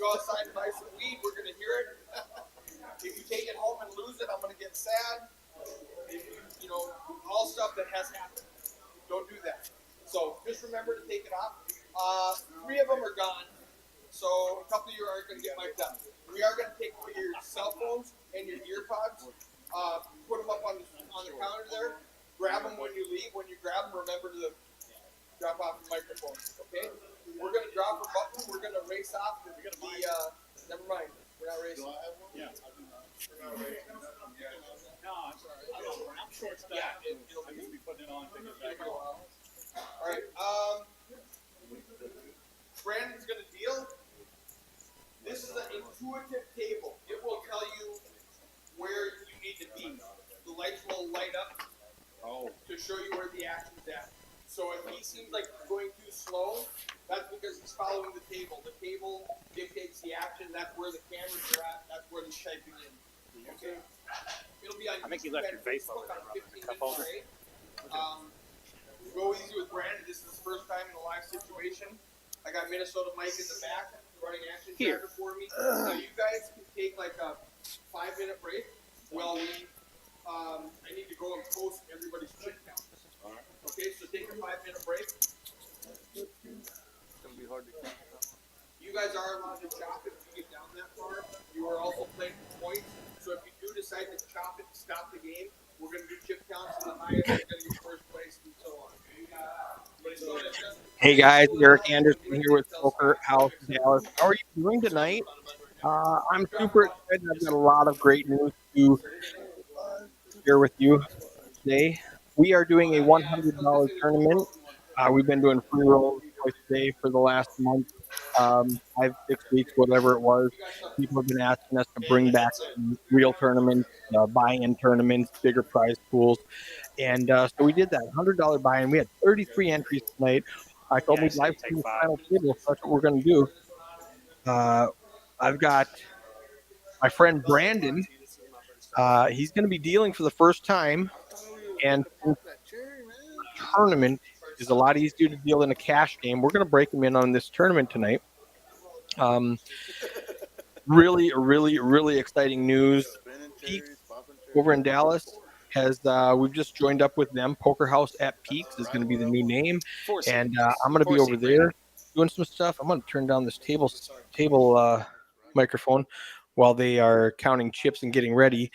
go outside and buy some weed, we're gonna hear it. If you take it home and lose it, I'm gonna get sad. If you know, all stuff that has happened. Don't do that. So just remember to take it off. 3 of them are gone. So a couple of you are going to get mic'd up. We are going to take your cell phones and your ear pods, put them up on the counter there. Grab them when you leave. When you grab them, remember to drop off the microphone. Okay? We're going to drop a button. We're going to race off the never mind. We're not racing. Yeah. No, I'm sorry. I'm short staffed. Yeah, I'm going to be putting it on. Taking it back off. All right. Brandon's going to deal. This is an intuitive table. It will tell you where you need to be. The lights will light up to show you where the action's at. So if he seems like he's going too slow, that's because he's following the table. The table dictates the action. That's where the cameras are at. That's where he's typing in. Okay? It'll be on I think you left your face over there, Robert. The cup holder. Go easy with Brandon. This is his first time in a live situation. I got Minnesota Mike in the back running action chapter for me. So you guys can take like a 5-minute break while we I need to go and post everybody's chip count. Okay, so take a 5-minute break. It's gonna be hard to count. You guys are allowed to chop it if you get down that far. You are also playing for points. So if you do decide to chop it, stop the game. We're going to do chip counts, and the highest is going to get first place, and so on. Hey guys, Eric Anderson here with Poker House Dallas. How are you doing tonight? I'm super excited. I've got a lot of great news to share with you today. We are doing a $100 tournament. We've been doing free rolls twice a day for the last month, 5, 6 weeks, whatever it was. People have been asking us to bring back real tournaments, buy-in tournaments, bigger prize pools. And so we did that $100 buy-in. We had 33 entries tonight. I told me live stream the final table, so that's what we're going to do. I've got my friend Brandon. He's going to be dealing for the first time, and tournament is a lot easier to deal than a cash game. We're going to break him in on this tournament tonight. Really exciting news. Peaks over in Dallas has we've just joined up with them. Poker House at Peaks is going to be the new name, and I'm going to be over there doing some stuff. I'm going to turn down this table microphone while they are counting chips and getting ready.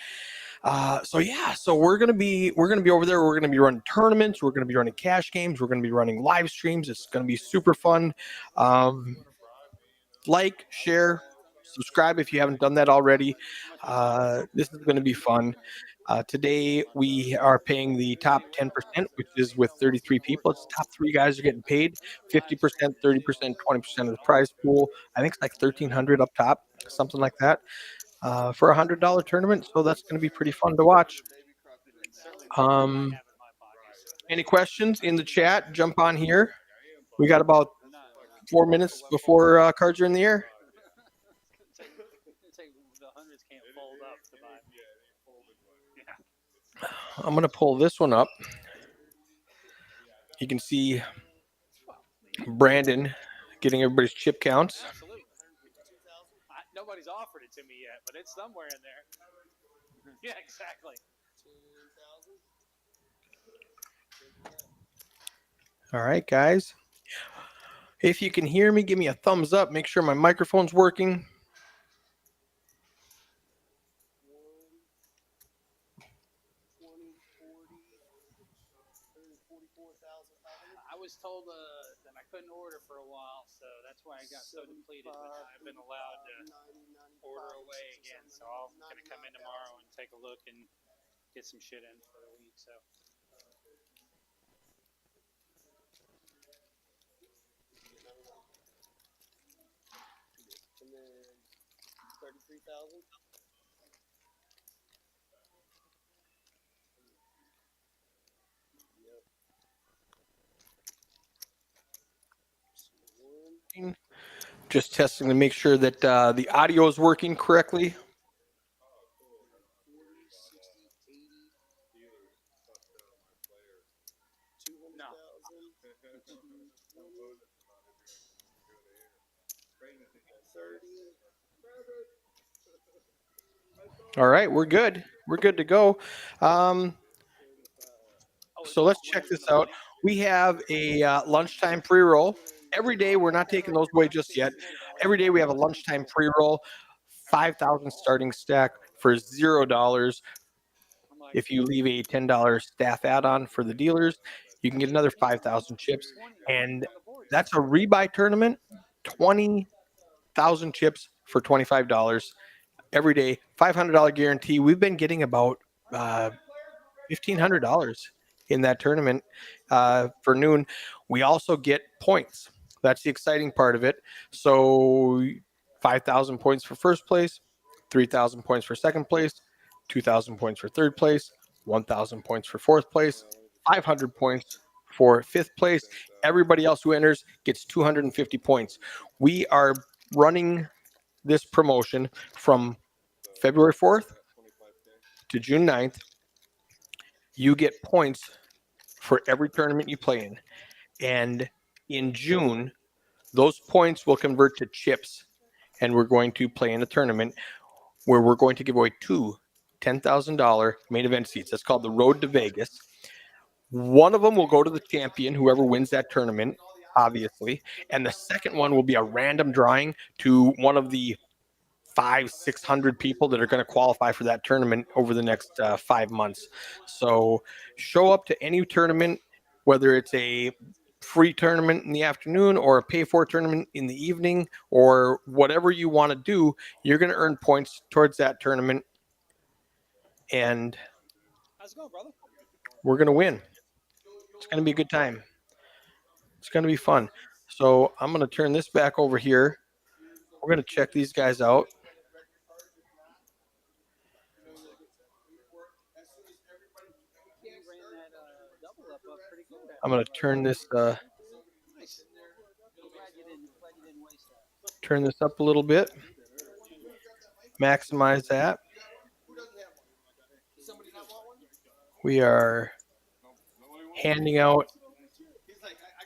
So we're gonna be over there. We're gonna be running tournaments. We're gonna be running cash games. We're gonna be running live streams. It's gonna be super fun. Like, share, subscribe if you haven't done that already. This is gonna be fun. Today we are paying the top 10%, which is with 33 people. It's the top 3 guys are getting paid 50%, 30%, 20% of the prize pool. I think it's like $1,300 up top, something like that. For a $100 tournament, so that's going to be pretty fun to watch. Any questions in the chat? Jump on here. We got about 4 minutes before cards are in the air. I'm going to pull this one up. You can see Brandon getting everybody's chip counts. Nobody's offered it to me yet, but it's somewhere in there. Yeah, exactly. All right, guys. If you can hear me, give me a thumbs up. Make sure my microphone's working. I was told that I couldn't order for a while, so that's why I got so depleted. But I've been allowed to order away again, so I'm going to come in tomorrow and take a look and get some shit in for the week. So. And then 33,000. Just testing to make sure that the audio is working correctly. All right, we're good. We're good to go. So let's check this out. We have a lunchtime pre-roll. Every day, we're not taking those away just yet. Every day we have a lunchtime pre-roll, 5,000 starting stack for $0. If you leave a $10 staff add-on for the dealers, you can get another 5,000 chips. And that's a rebuy tournament, 20,000 chips for $25 every day, $500 guarantee. We've been getting about $1,500 in that tournament for noon. We also get points. That's the exciting part of it. So 5,000 points for first place, 3,000 points for second place, 2,000 points for third place, 1,000 points for fourth place, 500 points for fifth place. Everybody else who enters gets 250 points. We are running this promotion from February 4th to June 9th. You get points for every tournament you play in. And in June, those points will convert to chips. And we're going to play in a tournament where we're going to give away two $10,000 main event seats. That's called the Road to Vegas. One of them will go to the champion, whoever wins that tournament, obviously. And the second one will be a random drawing to one of the 500-600 people that are going to qualify for that tournament over the next 5 months. So show up to any tournament, whether it's a free tournament in the afternoon or a pay for tournament in the evening or whatever you want to do. You're going to earn points towards that tournament, and How's it going, brother? we're going to win. It's going to be a good time. It's going to be fun. So I'm going to turn this back over here. We're going to check these guys out. I'm going to turn this up a little bit. Maximize that. We are handing out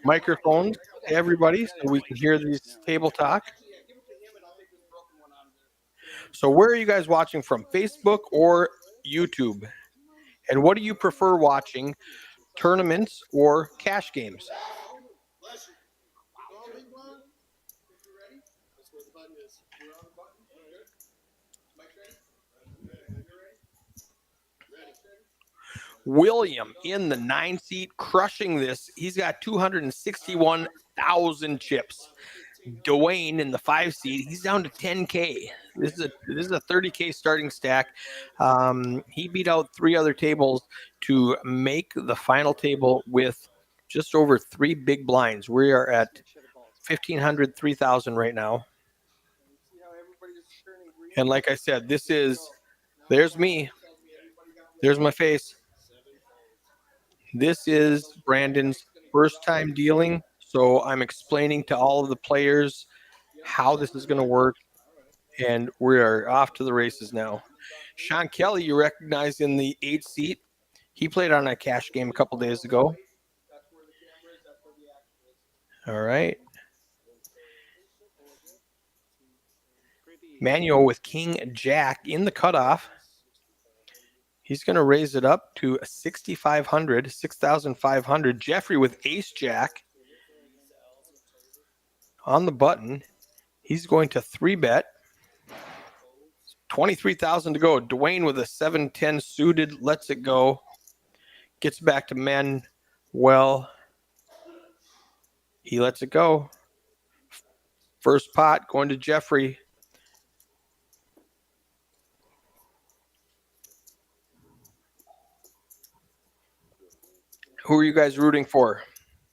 microphones to everybody so we can hear these table talk. So where are you guys watching from? Facebook or YouTube? And what do you prefer watching? Tournaments or cash games? William in the 9 seat, crushing this. He's got 261,000 chips. Dwayne in the 5 seat, he's down to 10K. This is a 30K starting stack. He beat out 3 other tables to make the final table with just over 3 big blinds. We are at 1,500, 3,000 right now. And like I said, there's me. There's my face. This is Brandon's first time dealing, so I'm explaining to all of the players how this is going to work, and we are off to the races now. Sean Kelly, you recognize in the 8 seat. He played on a cash game a couple days ago. All right. Manuel with King Jack in the cutoff. He's going to raise it up to 6,500, 6,500. Jeffrey with Ace Jack on the button. He's going to 3-bet. 23,000 to go. Dwayne with a 7-10 suited lets it go. Gets back to Manuel. He lets it go. First pot going to Jeffrey. Who are you guys rooting for?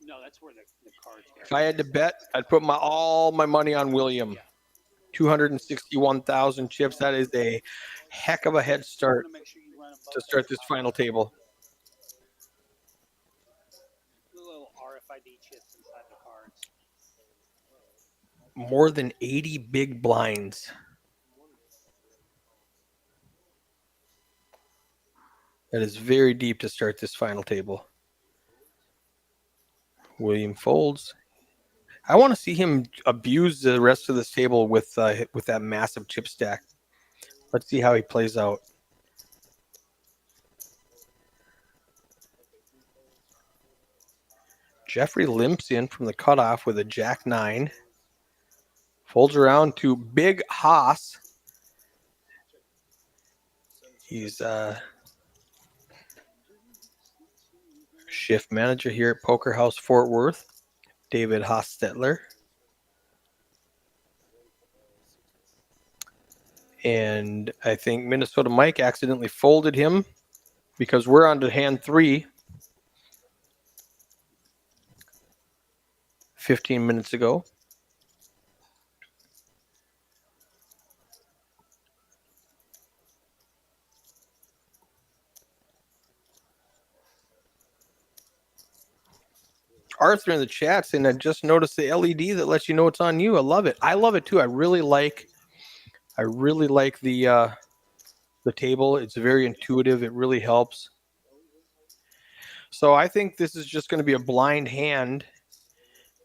No, that's where the cards go. If I had to bet, I'd put all my money on William. 261,000 chips. That is a heck of a head start to start this final table. Little RFID chips inside the cards. More than 80 big blinds. That is very deep to start this final table. William folds. I want to see him abuse the rest of this table with that massive chip stack. Let's see how he plays out. Jeffrey limps in from the cutoff with a Jack 9. Folds around to Big Haas. He's shift manager here at Poker House Fort Worth, David Hostetler. And I think Minnesota Mike accidentally folded him because we're on to hand 3. 15 minutes ago. Arthur in the chat saying, I just noticed the LED that lets you know it's on you. I love it. I love it too. I really like the table. It's very intuitive. It really helps. So I think this is just going to be a blind hand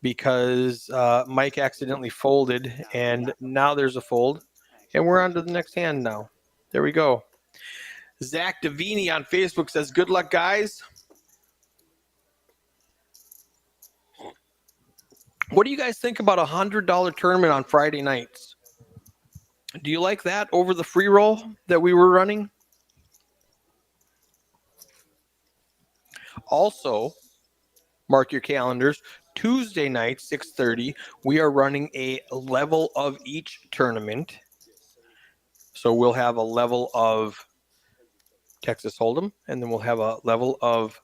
because Mike accidentally folded, and now there's a fold, and we're on to the next hand now. There we go. Zach Davini on Facebook says, good luck, guys. What do you guys think about a $100 tournament on Friday nights? Do you like that over the free roll that we were running? Also, mark your calendars. Tuesday night, 6:30, we are running a level of each tournament. So we'll have a level of Texas Hold'em, and then we'll have a level of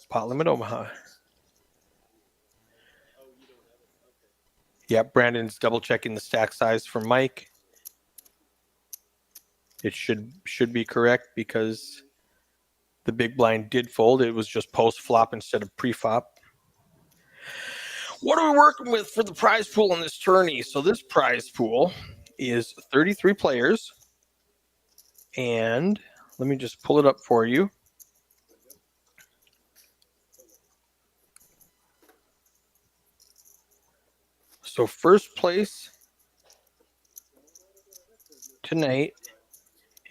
Pot Limit Omaha. Yeah, Brandon's double checking the stack size for Mike. It should be correct because the big blind did fold. It was just post flop instead of pre-flop. What are we working with for the prize pool in this tourney? So this prize pool is 33 players. And let me just pull it up for you. So first place tonight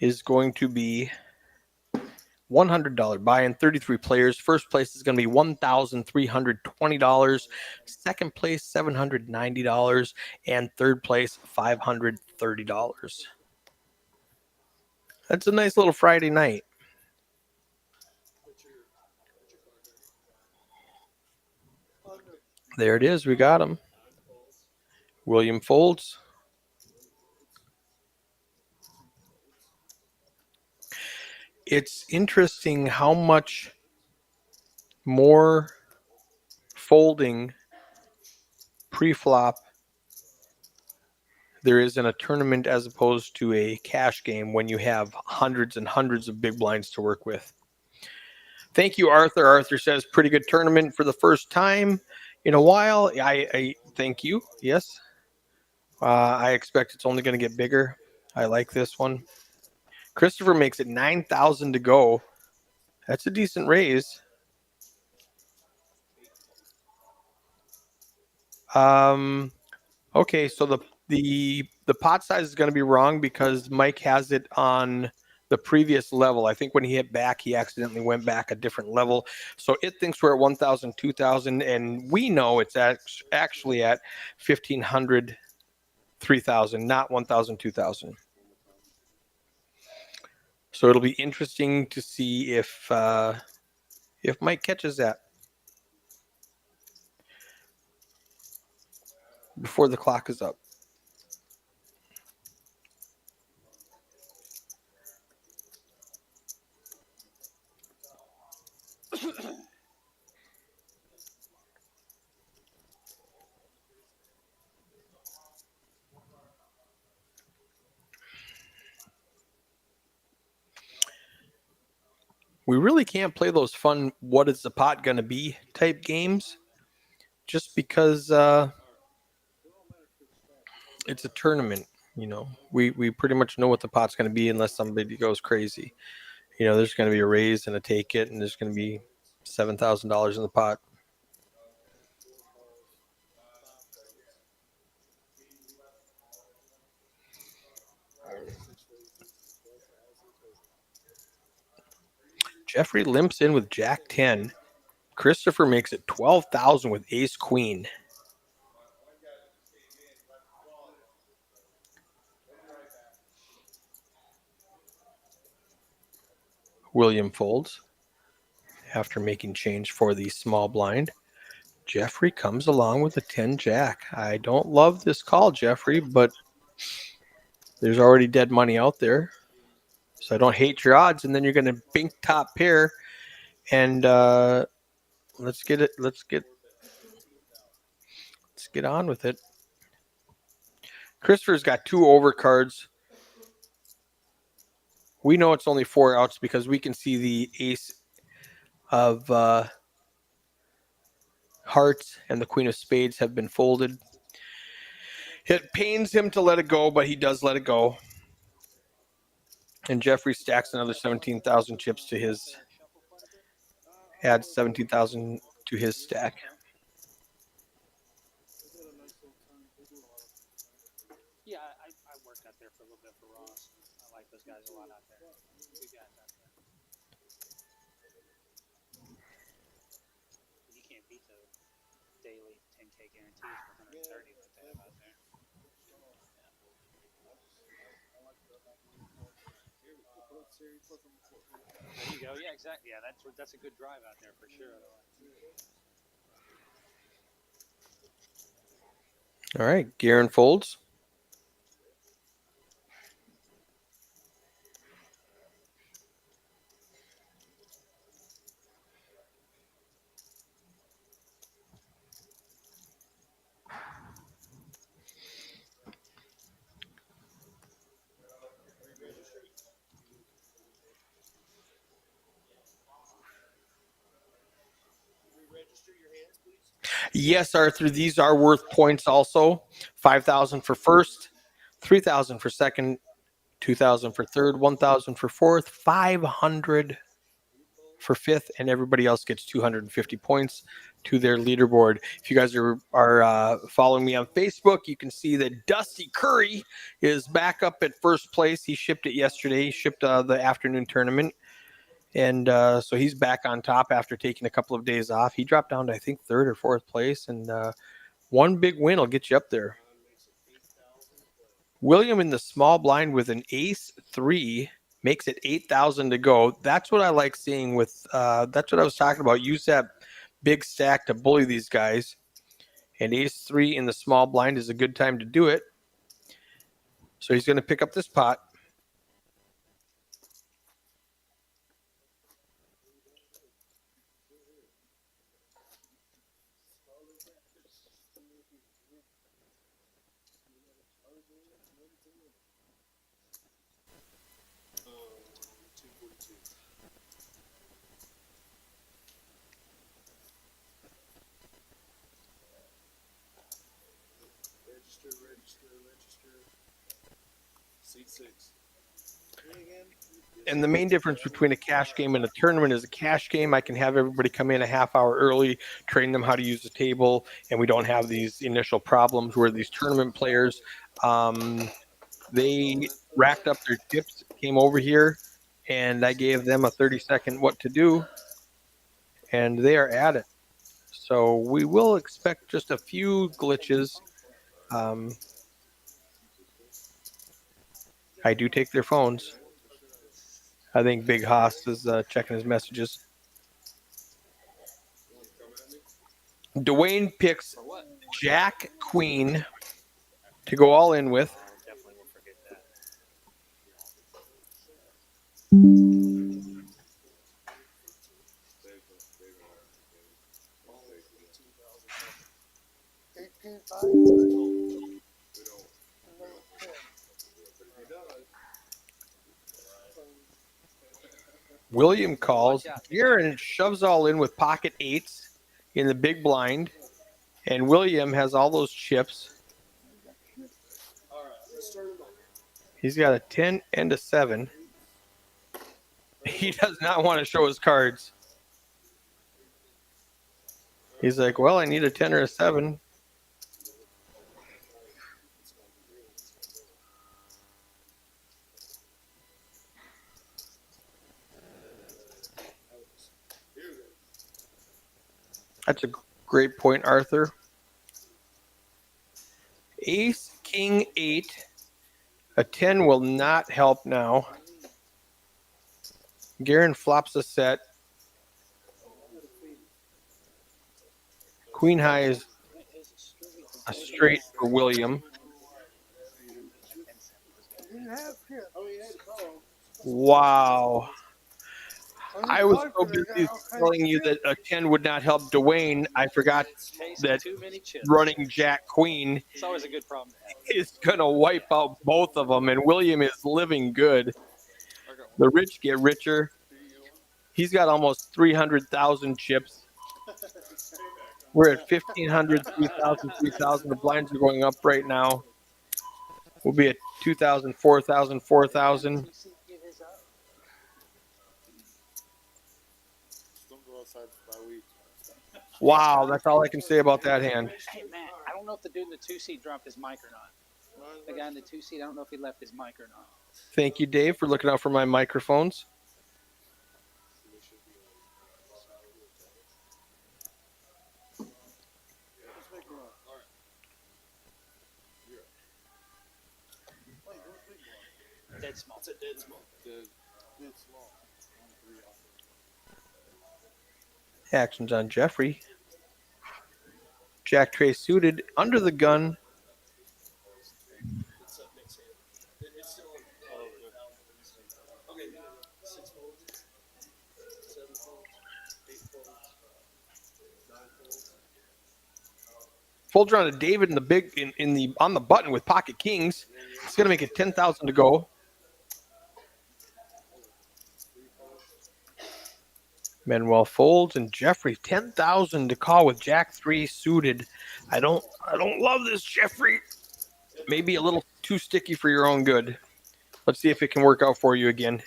is going to be $100 buy-in, 33 players. First place is going to be $1,320. Second place, $790. And third place, $530. That's a nice little Friday night. There it is. We got him. William folds. It's interesting how much more folding pre-flop there is in a tournament as opposed to a cash game when you have hundreds and hundreds of big blinds to work with. Thank you, Arthur. Arthur says, pretty good tournament for the first time in a while. I thank you. Yes. I expect it's only going to get bigger. I like this one. Christopher makes it 9,000 to go. That's a decent raise. Okay, so the pot size is going to be wrong because Mike has it on the previous level. I think when he hit back, he accidentally went back a different level. So it thinks we're at 1,000, 2,000, and we know it's actually at 1,500, 3,000, not 1,000, 2,000. So it'll be interesting to see if Mike catches that before the clock is up. We really can't play those fun what is the pot going to be type games just because it's a tournament. You know, we pretty much know what the pot's going to be unless somebody goes crazy. You know, there's going to be a raise and a take it, and there's going to be $7,000 in the pot. Jeffrey limps in with Jack 10. Christopher makes it 12,000 with Ace Queen. William folds after making change for the small blind. Jeffrey comes along with a 10 Jack. I don't love this call, Jeffrey, but there's already dead money out there. So I don't hate your odds, and then you're going to bink top pair, and let's get on with it. Christopher's got 2 overcards. We know it's only 4 outs because we can see the ace of hearts and the queen of spades have been folded. It pains him to let it go, but he does let it go. And Jeffrey stacks another 17,000 chips to his, adds 17,000 to his stack. Yeah, I worked out there for a little bit for Ross. I like those guys a lot out there. Good guys out there. You can't beat the daily 10K guarantees for 130 that they have out there. There you go. Yeah, exactly. Yeah, that's a good drive out there for sure. All right, Garen folds. Yes, Arthur, these are worth points also. 5,000 for first, 3,000 for second, 2,000 for third, 1,000 for fourth, 500 for fifth, and everybody else gets 250 points to their leaderboard. If you guys are following me on Facebook, you can see that Dusty Curry is back up at first place. He shipped it yesterday. He shipped the afternoon tournament. And so he's back on top after taking a couple of days off. He dropped down to, I think, third or fourth place. And one big win will get you up there. William in the small blind with an ace 3 makes it 8,000 to go. That's what I like seeing with, that's what I was talking about. Use that big stack to bully these guys. And ace 3 in the small blind is a good time to do it. So he's going to pick up this pot. Register. Seat 6. And the main difference between a cash game and a tournament is a cash game. I can have everybody come in a half hour early, train them how to use the table, and we don't have these initial problems where these tournament players, they racked up their chips, came over here, and I gave them a 30-second what to do, and they are at it. So we will expect just a few glitches. I do take their phones. I think Big Haas is checking his messages. Dwayne picks Jack Queen to go all in with. Definitely will forget that. William calls. Garen shoves all in with pocket 8s in the big blind. And William has all those chips. He's got a 10 and a 7. He does not want to show his cards. He's like, well, I need a 10 or a 7. That's a great point, Arthur. Ace, king, 8. A 10 will not help now. Garen flops a set. Queen high is a straight for William. Wow. I was so busy telling you that a 10 would not help Dwayne, I forgot that Too many chips. running Jack Queen It's always a good problem to have. is going to wipe out both of them, and William is living good. The rich get richer. He's got almost 300,000 chips. We're at 1,500, 3,000, 3,000. The blinds are going up right now. We'll be at 2,000, 4,000, 4,000. Don't go outside by week. Wow, that's all I can say about that hand. Hey, Matt, I don't know if the dude in the 2-seat dropped his mic or not. The guy in the 2-seat, I don't know if he left his mic or not. Thank you, Dave, for looking out for my microphones. Dead small. It's a dead small. Dead small. Actions on Jeffrey. Jack Trey suited under the gun. It's a mixed hand. It's still okay. 6 folds, 7 folds, 8 folds, 9 folds. Folds around to David in the big in the on the button with pocket kings. It's gonna make it 10,000 to go. Manuel folds and Jeffrey 10,000 to call with Jack 3 suited. I don't love this, Jeffrey. Maybe a little too sticky for your own good. Let's see if it can work out for you again.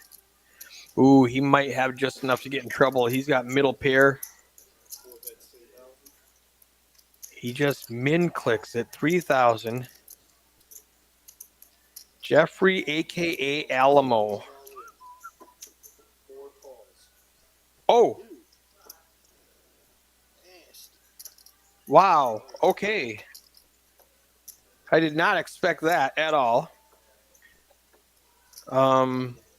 Ooh, he might have just enough to get in trouble. He's got middle pair. He just min clicks at 3,000. Jeffrey, aka Alamo. Oh. Wow. Okay. I did not expect that at all.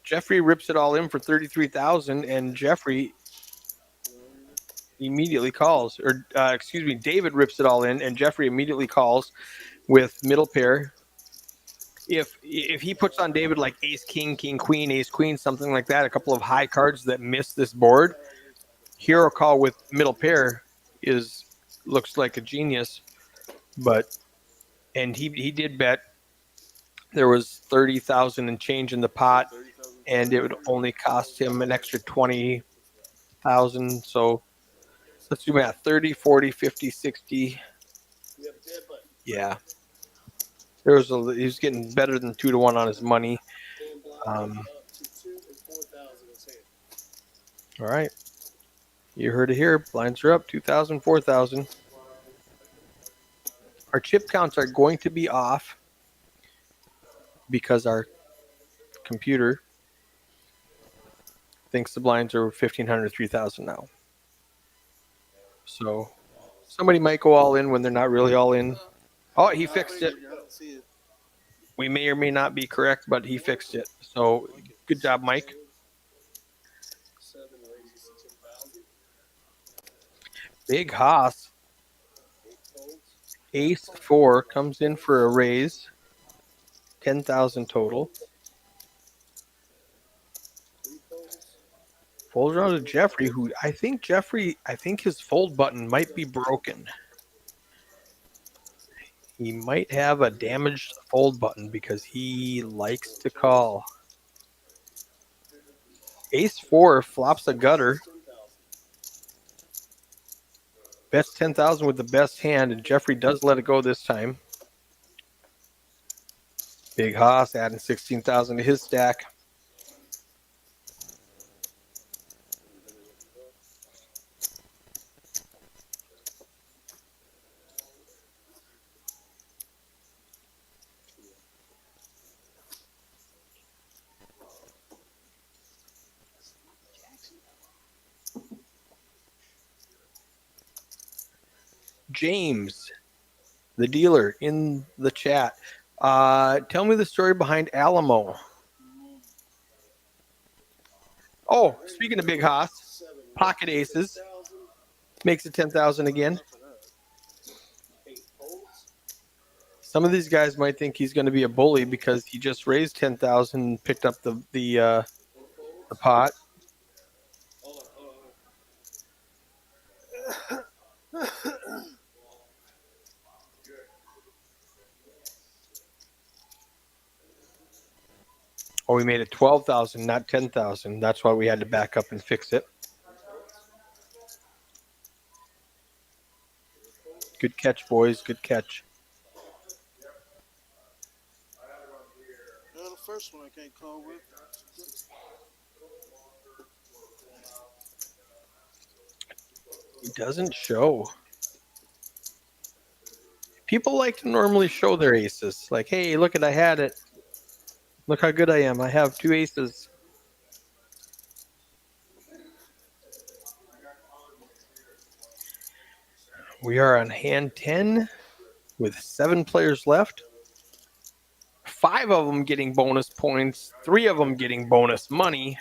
Jeffrey rips it all in for 33,000, and Jeffrey immediately calls, or David rips it all in, and Jeffrey immediately calls with middle pair. If he puts on David like ace, king, king, queen, ace, queen, something like that, a couple of high cards that miss this board, hero call with middle pair looks like a genius. And he did bet. There was 30,000 and change in the pot, and it would only cost him an extra 20,000. So let's do math. 30, 40, 50, 60. Yeah. He was getting better than 2-1 on his money. All right. You heard it here. Blinds are up 2,000, 4,000. Our chip counts are going to be off because our computer thinks the blinds are 1,500, 3,000 now. So somebody might go all in when they're not really all in. Oh, he fixed it. We may or may not be correct, but he fixed it. So good job, Mike. Big Haas. Ace 4 comes in for a raise. 10,000 total. Folds around to Jeffrey, who I think his fold button might be broken. He might have a damaged fold button because he likes to call. Ace 4 flops a gutter. Bets 10,000 with the best hand, and Jeffrey does let it go this time. Big Haas adding 16,000 to his stack. James, the dealer, in the chat. Tell me the story behind Alamo. Oh, speaking of Big Haas, pocket aces makes it 10,000 again. Some of these guys might think he's going to be a bully because he just raised 10,000 and picked up the pot. Oh, we made it 12,000, not 10,000. That's why we had to back up and fix it. Good catch, boys. Good catch. Yeah, the first one I can't call with. He doesn't show. People like to normally show their aces. Like, hey, look at, I had it. Look how good I am. I have 2 aces. We are on hand 10 with 7 players left. 5 of them getting bonus points. 3 of them getting bonus money.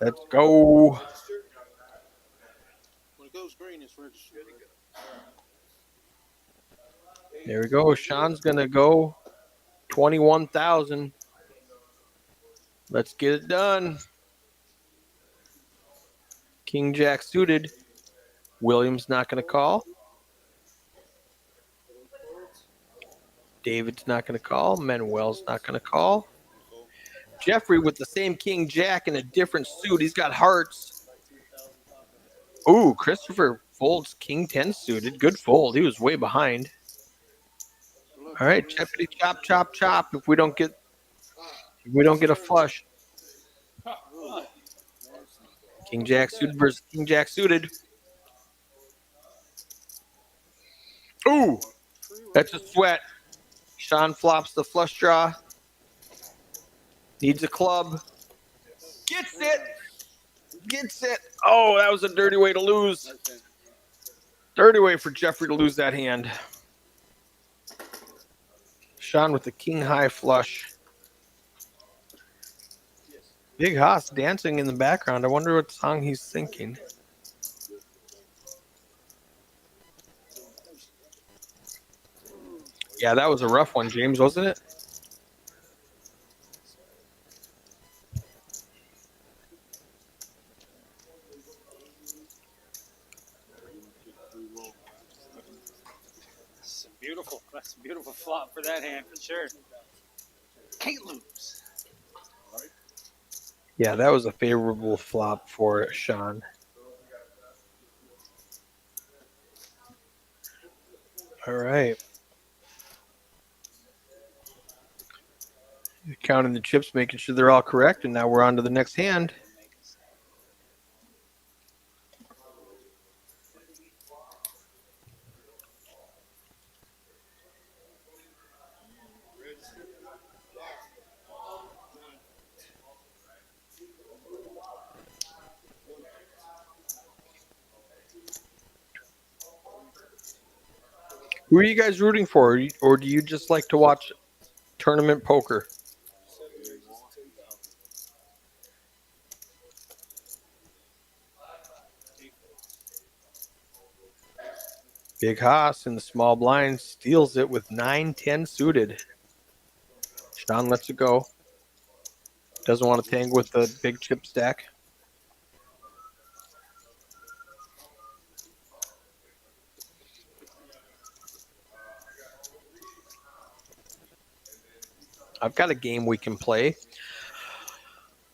Let's go. When it goes green, it's registered. There we go. Sean's going to go 21,000. Let's get it done. King Jack suited. Williams not going to call. David's not going to call. Manuel's not going to call. Jeffrey with the same King Jack in a different suit. He's got hearts. Ooh, Christopher folds King 10 suited. Good fold. He was way behind. All right, Jeopardy, chop, chop, chop. If we don't get a flush. King Jack suited versus King Jack suited. Ooh, that's a sweat. Sean flops the flush draw. Needs a club. Gets it. Gets it. Oh, that was a dirty way to lose. Dirty way for Jeffrey to lose that hand. Sean with the king high flush. Big Haas dancing in the background. I wonder what song he's thinking. Yeah, that was a rough one, James, wasn't it? That's a beautiful flop for that hand for sure. Can't lose. Yeah, that was a favorable flop for Sean. All right. Counting the chips, making sure they're all correct, and now we're on to the next hand. Who are you guys rooting for, or do you just like to watch tournament poker? Big Haas in the small blind steals it with 9-10 suited. Sean lets it go. Doesn't want to tangle with the big chip stack. I've got a game we can play.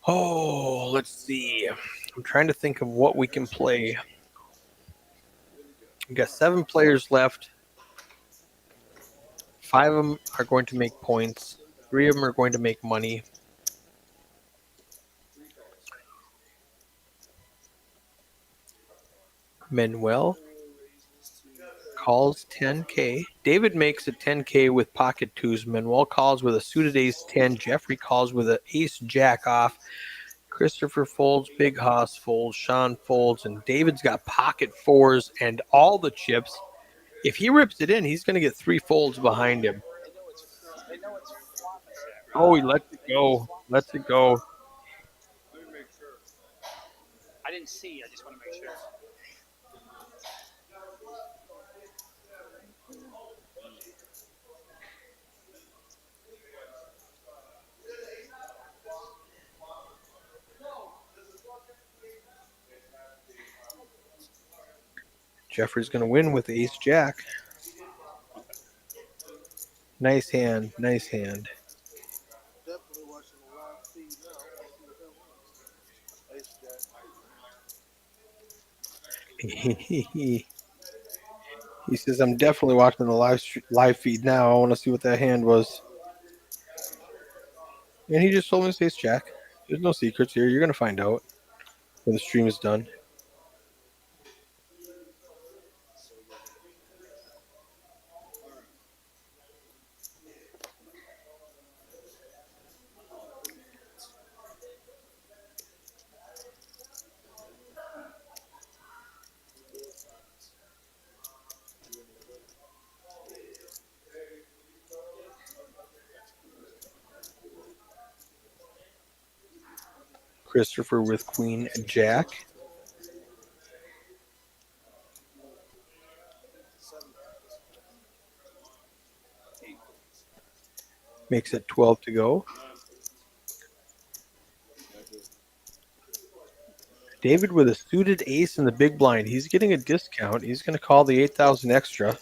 Oh, let's see. I'm trying to think of what we can play. We've got 7 players left. 5 of them are going to make points. 3 of them are going to make money. Manuel calls 10K. David makes a 10K with pocket twos. Manuel calls with a suited ace 10. Jeffrey calls with an ace jack off. Christopher folds, Big Hoss folds, Sean folds, and David's got pocket fours and all the chips. If he rips it in, he's going to get 3 folds behind him. They know it's flopping set, right? Oh, he lets it go. Lets it go. I didn't see. I just want to make sure. Jeffrey's going to win with ace jack. Nice hand. Nice hand. Definitely watching the live feed now. Let's see what that was. Ace jack. He says, I'm definitely watching the live feed now. I want to see what that hand was. And he just told me to say ace jack. There's no secrets here. You're going to find out when the stream is done. Christopher with queen jack. Makes it 12 to go. David with a suited ace in the big blind. He's getting a discount. He's going to call the 8,000 extra.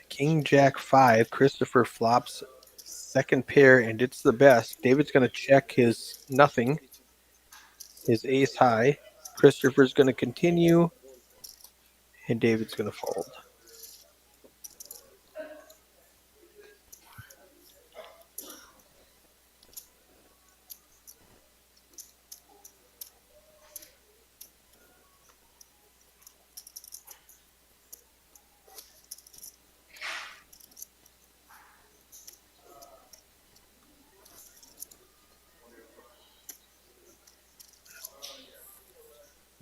King Jack 5. Christopher flops second pair, and it's the best. David's going to check his nothing, his ace high. Christopher's going to continue, and David's going to fold.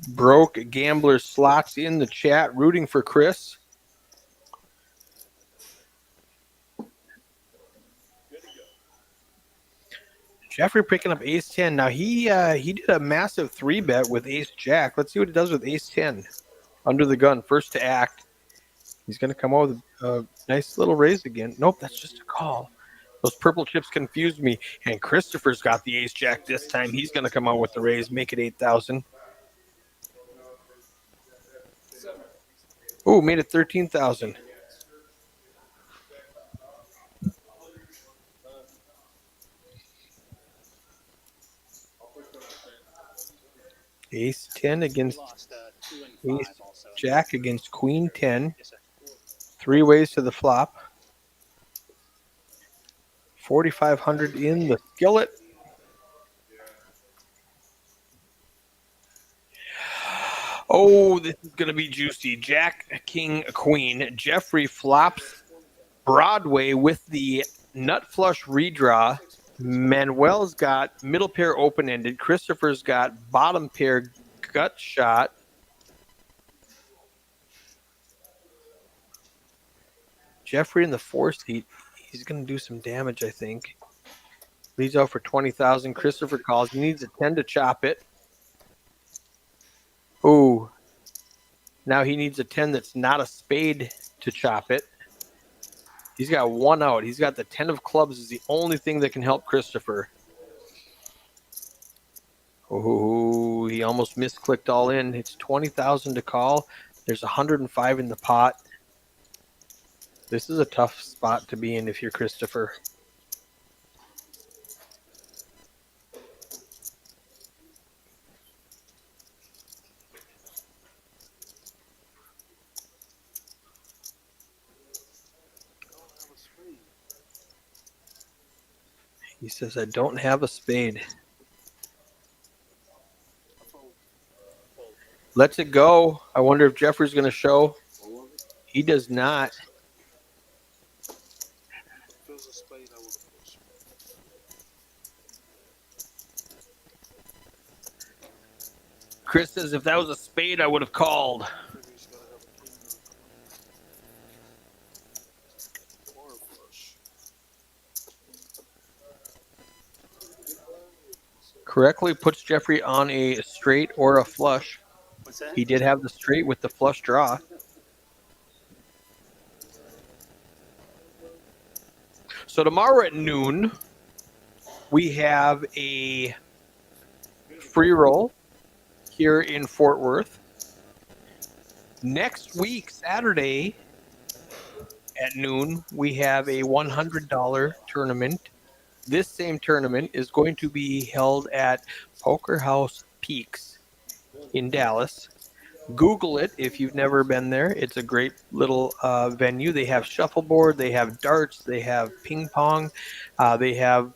Broke Gambler slots in the chat, rooting for Chris. Jeffrey picking up ace 10. Now he did a massive 3-bet with ace jack. Let's see what he does with ace 10. Under the gun, first to act. He's going to come out with a nice little raise again. Nope, that's just a call. Those purple chips confused me. And Christopher's got the ace jack this time. He's going to come out with the raise, make it 8,000. Ooh, made it 13,000. Ace 10 against Lost 2 and 5 ace also. jack against queen 10. Yes, sir. 3 ways to the flop. 4,500 in the skillet. Oh, this is going to be juicy. Jack, king, queen. Jeffrey flops Broadway with the nut flush redraw. Manuel's got middle pair open-ended. Christopher's got bottom pair gut shot. Jeffrey in the 4 seat. He's going to do some damage, I think. Leads out for 20,000. Christopher calls. He needs a 10 to chop it. Ooh. Now he needs a 10 that's not a spade to chop it. He's got 1 out. He's got the 10 of clubs is the only thing that can help Christopher. Oh, he almost misclicked all in. It's 20,000 to call. There's 105 in the pot. This is a tough spot to be in if you're Christopher. He says, I don't have a spade. Lets it go. I wonder if Jeffrey's going to show. He does not. If it was a spade, I would have pushed. Chris says if that was a spade, I would have called. Figure he's gotta have a king or a flush. Correctly puts Jeffrey on a straight or a flush. What's that? He did have the straight with the flush draw. So tomorrow at noon, we have a free roll here in Fort Worth. Next week, Saturday at noon, we have a $100 tournament. This same tournament is going to be held at Poker House Peaks in Dallas. Google it if you've never been there. It's a great little venue. They have shuffleboard, they have darts, they have ping pong, they have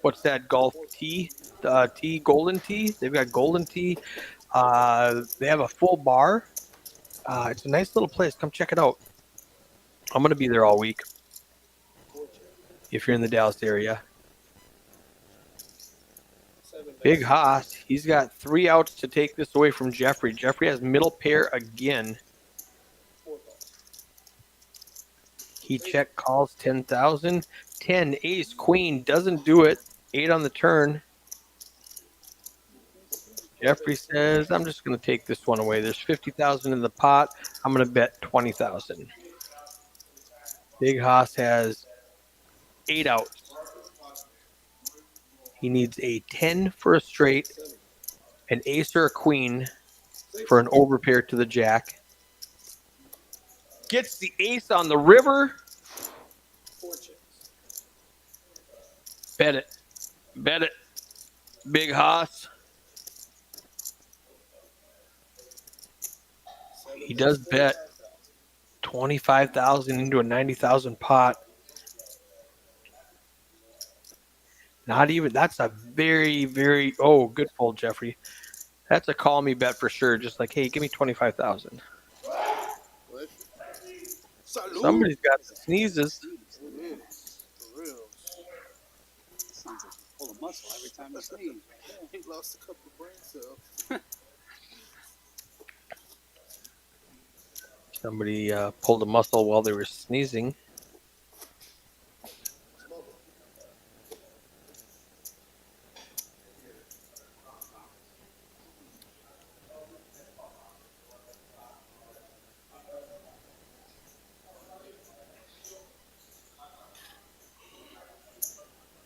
what's that golf tee? Golden tee. They've got golden tee. They have a full bar. It's a nice little place. Come check it out. I'm going to be there all week if you're in the Dallas area. Big Haas, he's got 3 outs to take this away from Jeffrey. Jeffrey has middle pair again. He check calls 10,000. 10, ace, queen, doesn't do it. 8 on the turn. Jeffrey says, I'm just going to take this one away. There's 50,000 in the pot. I'm going to bet 20,000. Big Haas has 8 outs. He needs a 10 for a straight, an ace or a queen for an overpair to the jack. Gets the ace on the river. Bet it. Bet it. Big Haas. He does bet 25,000 into a 90,000 pot. Not even, that's a very, very, oh, good pull, Jeffrey. That's a call me bet for sure. Just like, hey, give me 25,000. Somebody's got the sneezes. It is. For real. Pull a muscle every time you sneeze. He lost a couple of brain cells. Somebody pulled a muscle while they were sneezing.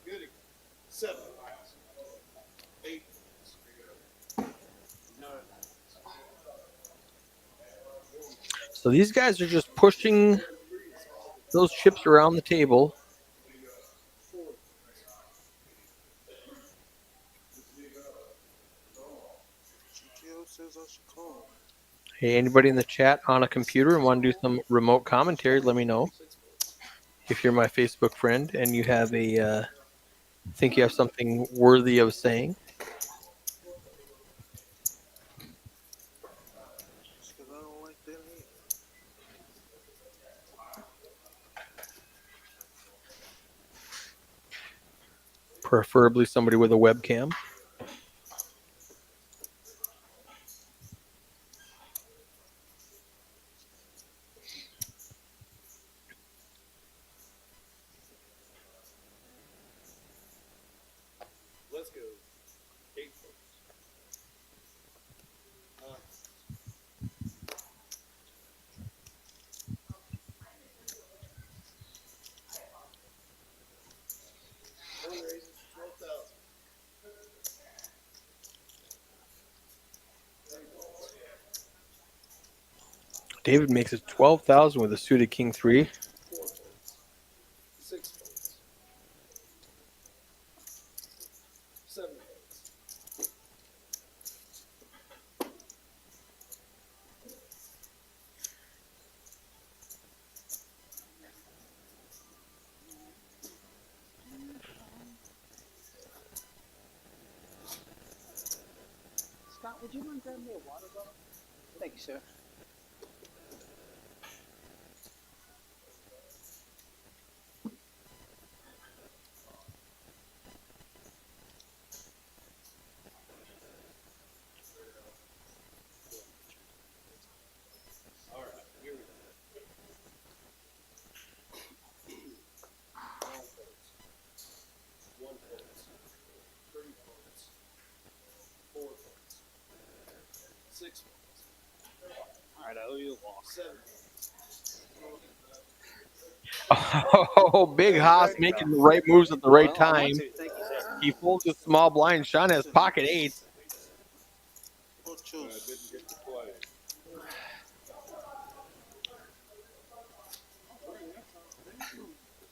Good. 7. 8. 9. So these guys are just pushing those chips around the table. GTO says I should call. Hey, anybody in the chat on a computer and want to do some remote commentary, let me know. If you're my Facebook friend and you have a think you have something worthy of saying. Just 'cause I don't like that hand. Preferably somebody with a webcam. Let's go. 8. Only raises 12,000. David makes it 12,000 with a suited king 3. 4 points. 6 points. 7 points. Scott, would you mind grabbing me a water bottle? Thank you, sir. All right, I owe you a walk. Oh, Big Haas making the right moves at the right Well, I time. want to. Thank you, sir. He folds a small blind. Sean has pocket eights. Muchos.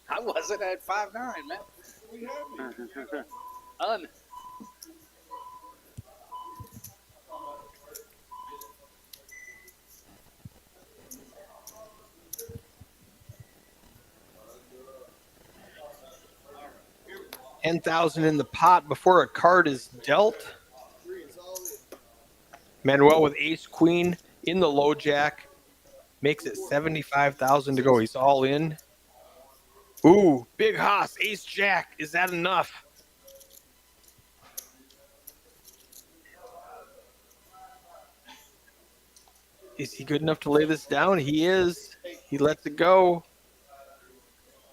I wasn't at 5'9", man. Un. $10,000 in the pot before a card is dealt. Manuel with ace queen in the low jack makes it 75,000 to go. He's all in. Ooh, Big Haas, ace jack. Is that enough? Is he good enough to lay this down? He is. He lets it go.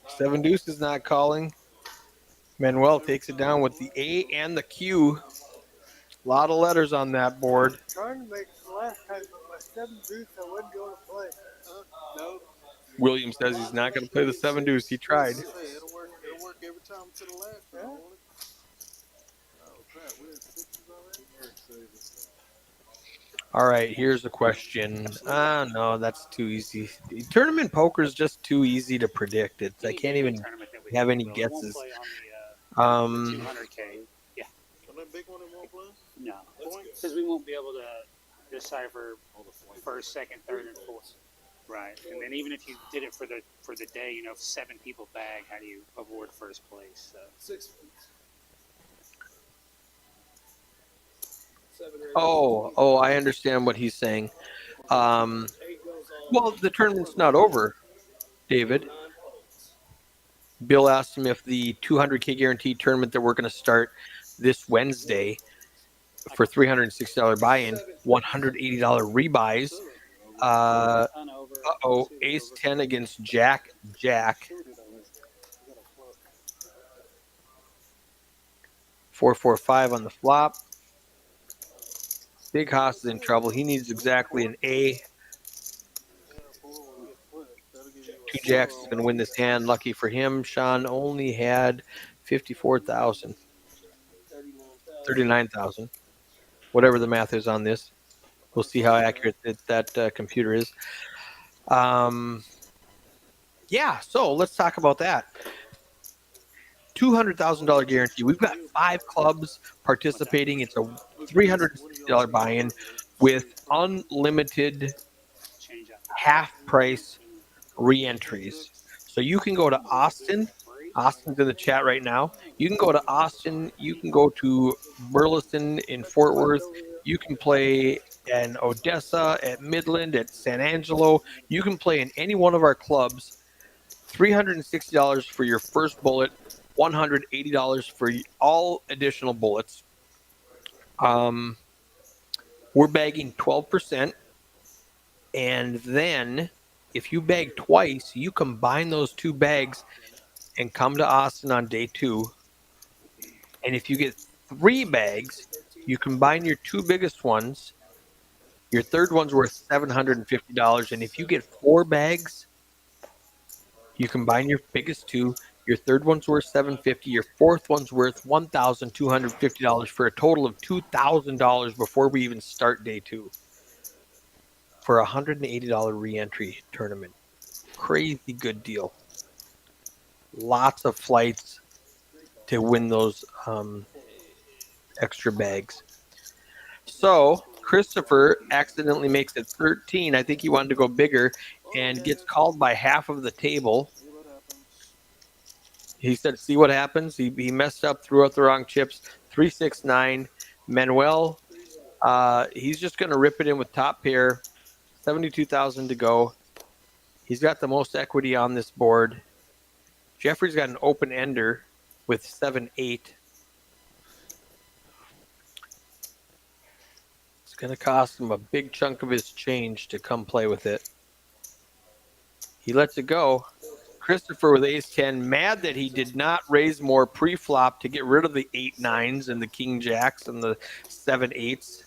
Seven deuce is not calling. Manuel takes it down with the A and the Q. A lot of letters on that board. Trying to make the last time with my 7 deuce, I wouldn't go to play. No. William says he's not going to play the seven deuce. He tried. Hey, it'll work every time to the last time, won't it? Oh crap, we had 6s already? All right, here's a question. No, that's too easy. Tournament poker is just too easy to predict. I can't even have any guesses. On the 200K. Yeah. On that big one it won't play? No. Because we won't be able to decipher first, second, third, and fourth. Right. And then even if you did it for the day, you know, if 7 people bag, how do you avoid first place? So. 6. 7 or 8. Oh, I understand what he's saying. Well, the tournament's not over, David. Bill asked him if the 200K guaranteed tournament that we're going to start this Wednesday for $360 buy-in, $180 rebuys. Ace 10 against Jack. 4-4-5 on the flop. Big Haas is in trouble. He needs exactly an A. 2 jacks is going to win this hand. Lucky for him, Sean only had 54,000. 39,000. Whatever the math is on this. We'll see how accurate that computer is. Yeah, so let's talk about that. $200,000 guarantee. We've got 5 clubs participating. It's a $360 buy-in with unlimited half-price re-entries. So you can go to Austin. Austin's in the chat right now. You can go to Austin. You can go to Burleson in Fort Worth. You can play in Odessa, at Midland, at San Angelo. You can play in any one of our clubs. $360 for your first bullet, $180 for all additional bullets. We're bagging 12%. And then if you bag twice, you combine those 2 bags and come to Austin on day 2. And if you get 3 bags, you combine your 2 biggest ones. Your third one's worth $750. And if you get 4 bags, you combine your biggest 2. Your third one's worth $750. Your fourth one's worth $1,250 for a total of $2,000 before we even start day 2 for a $180 re-entry tournament. Crazy good deal. Lots of flights to win those extra bags. So Christopher accidentally makes it 13. I think he wanted to go bigger and gets called by half of the table. He said, see what happens. He messed up, threw out the wrong chips. 3-6-9. Manuel, he's just going to rip it in with top pair. 72,000 to go. He's got the most equity on this board. Jeffrey's got an open ender with 7-8. It's going to cost him a big chunk of his change to come play with it. He lets it go. Christopher with ace-10, mad that he did not raise more pre-flop to get rid of the 8-9s and the king-jacks and the 7-8s.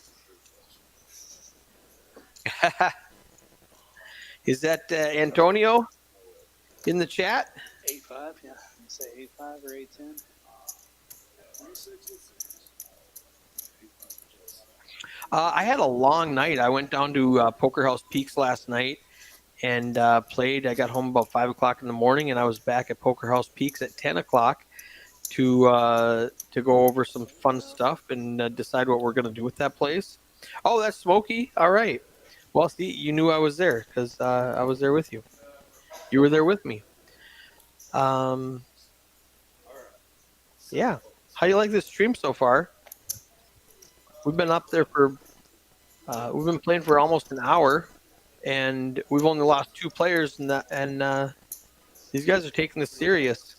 Is that Antonio in the chat? 8-5, yeah. Say 8-5 or 8-10. I had a long night. I went down to Poker House Peaks last night and played. I got home about 5 o'clock in the morning, and I was back at Poker House Peaks at 10 o'clock to go over some fun stuff and decide what we're going to do with that place. Oh, that's Smokey. All right. Well, see, you knew I was there because I was there with you. You were there with me. Yeah. How do you like this stream so far? We've been up there for we've been playing for almost an hour, and we've only lost 2 players, and these guys are taking this serious.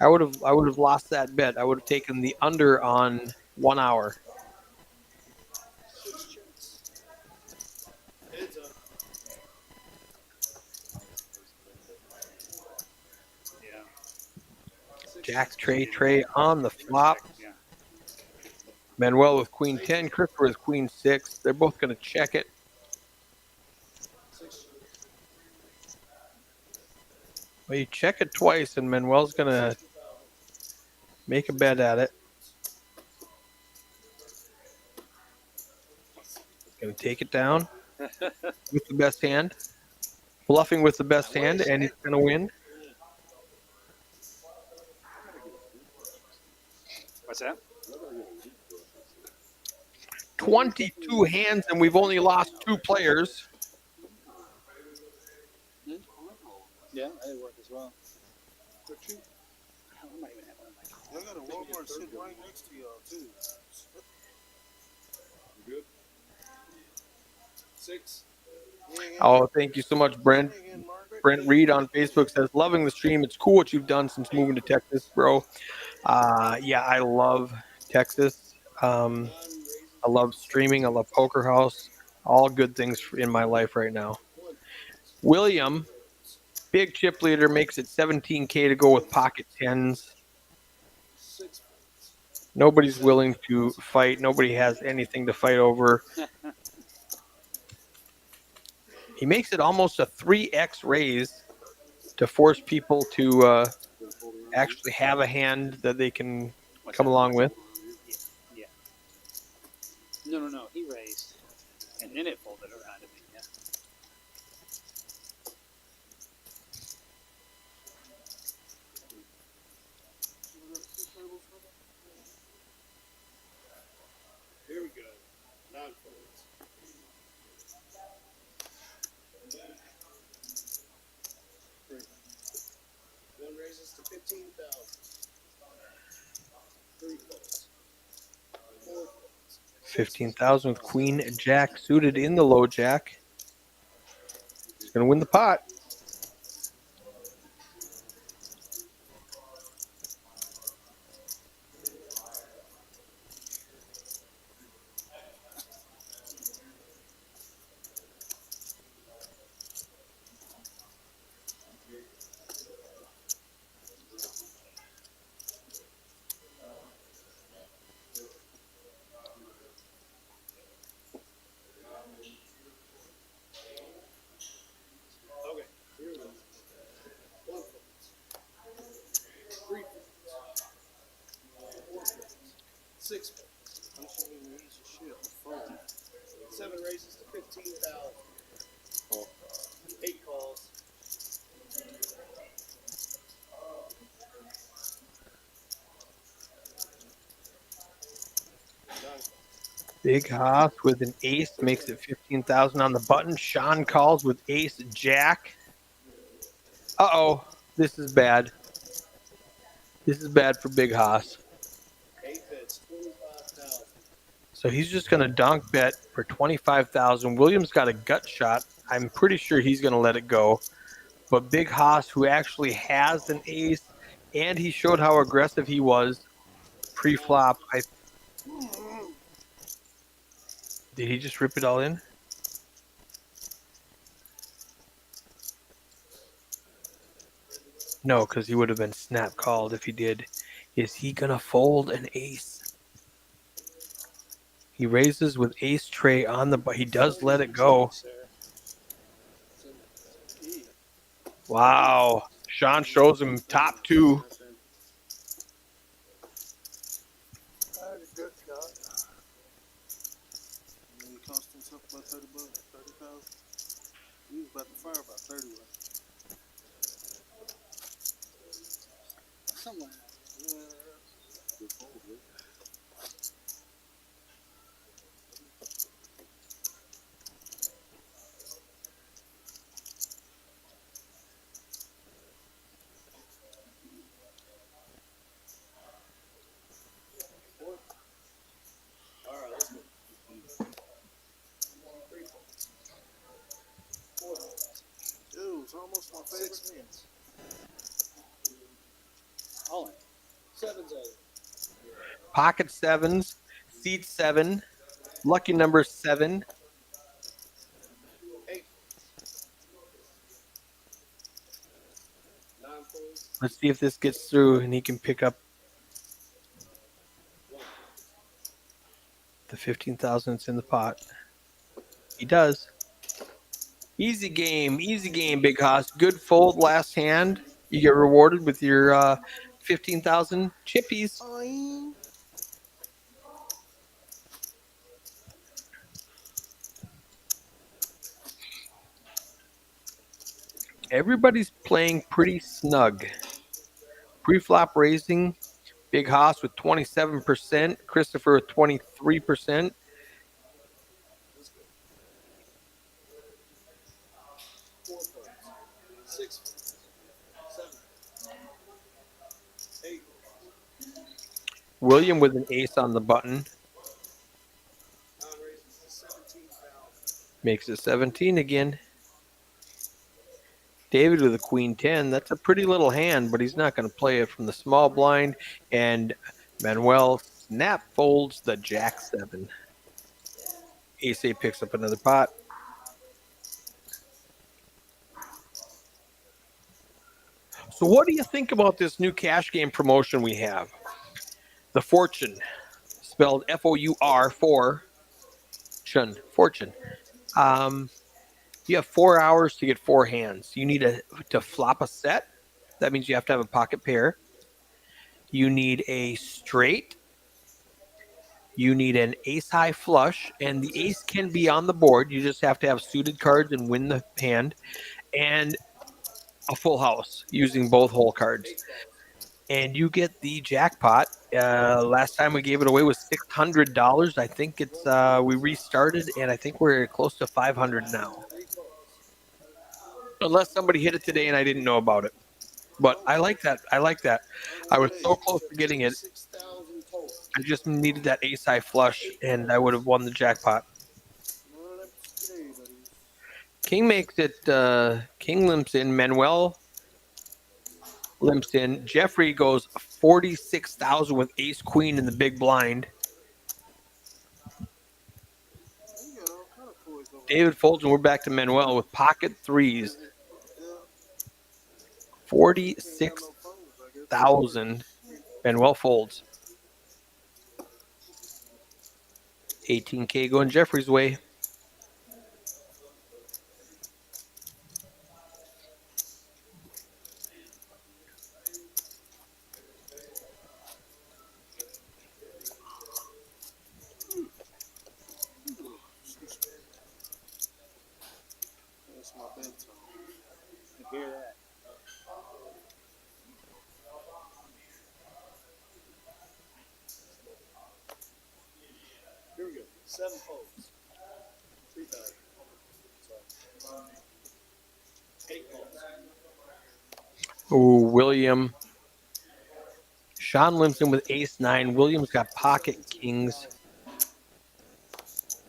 I would have lost that bet. I would have taken the under on 1 hour. Yeah. Jack, Trey on the flop. Yeah. Manuel with Queen 10. Christopher with Queen 6. They're both going to check it. Well, you check it twice, and Manuel's going to make a bet at it. Going to take it down with the best hand. Bluffing with the best hand, and he's going to win. What's that? 22 hands, and we've only lost 2 players. Yeah, that worked as well. For cheap. I might even have one of my I got a Walmart sitting right next to y'all too. You good? 6. Oh, thank you so much, Brent. Brent Reed on Facebook says, loving the stream. It's cool what you've done since moving to Texas, bro. Yeah, I love Texas. I love streaming. I love Poker House. All good things in my life right now. William, big chip leader, makes it 17K to go with pocket 10s. Nobody's willing to fight. Nobody has anything to fight over. He makes it almost a 3x raise to force people to actually have a hand that they can come along with. Yeah. No. He raised, and then it folded around to me. Yeah. Here we go. 9 folds. One raises to 15,000. 3 folds. 4 folds. 15,000 with Queen Jack suited in the low jack. He's going to win the pot. Okay, here we go. 1 fold. 3 folds. 4 folds. 6 folds. I'm just gonna use your shit. Fold. 7 raises to 15,000. 8 calls. Big Hoss with an ace makes it 15,000 on the button. Sean calls with ace jack. Uh-oh, this is bad. This is bad for Big Hoss. 8 bets, 25,000. So he's just going to donk bet for 25,000. Williams got a gut shot. I'm pretty sure he's going to let it go. But Big Hoss, who actually has an ace, and he showed how aggressive he was pre-flop. Did he just rip it all in? No, because he would have been snap called if he did. Is he going to fold an ace? He raises with ace tray on the, but he does let it go. Wow. Sean shows him top two. Good shot. And it cost him something about $30, 30,000. He was about to fire about 30. Something like that. Good fold, man. Dude, it's almost my favorite. 6 hands. All in. 7's all. Pocket sevens, seat 7, lucky number 7. 8. 9 folds. Let's see if this gets through and he can pick up the 15,000 that's in the pot. He does. Easy game, Big Hoss. Good fold last hand. You get rewarded with your 15,000 chippies. Everybody's playing pretty snug. Pre-flop raising, Big Hoss with 27%, Christopher with 23%. William with an ace on the button. Makes it 17 again. David with a queen 10. That's a pretty little hand, but he's not going to play it from the small blind. And Manuel snap folds the jack 7. Ace 8 picks up another pot. So what do you think about this new cash game promotion we have? The Fortune, spelled F-O-U-R, Fortune. You have 4 hours to get 4 hands. You need to flop a set. That means you have to have a pocket pair. You need a straight. You need an ace-high flush, and the ace can be on the board. You just have to have suited cards and win the hand. And a full house using both hole cards. And you get the jackpot. Last time we gave it away was $600. I think it's we restarted, and I think we're close to 500 now. Unless somebody hit it today and I didn't know about it. But I like that. I was so close to getting it. I just needed that ace-high flush, and I would have won the jackpot. King makes it. King limps in. Manuel limps in. Jeffrey goes 46,000 with ace queen in the big blind. David folds, and we're back to Manuel with pocket threes. 46,000. Manuel folds. 18K going Jeffrey's way. That's my bedtime. You hear that? Here we go. 7 folds. 3,000. 8 folds. Ooh, William. Sean limps in with ace 9. William's got pocket kings.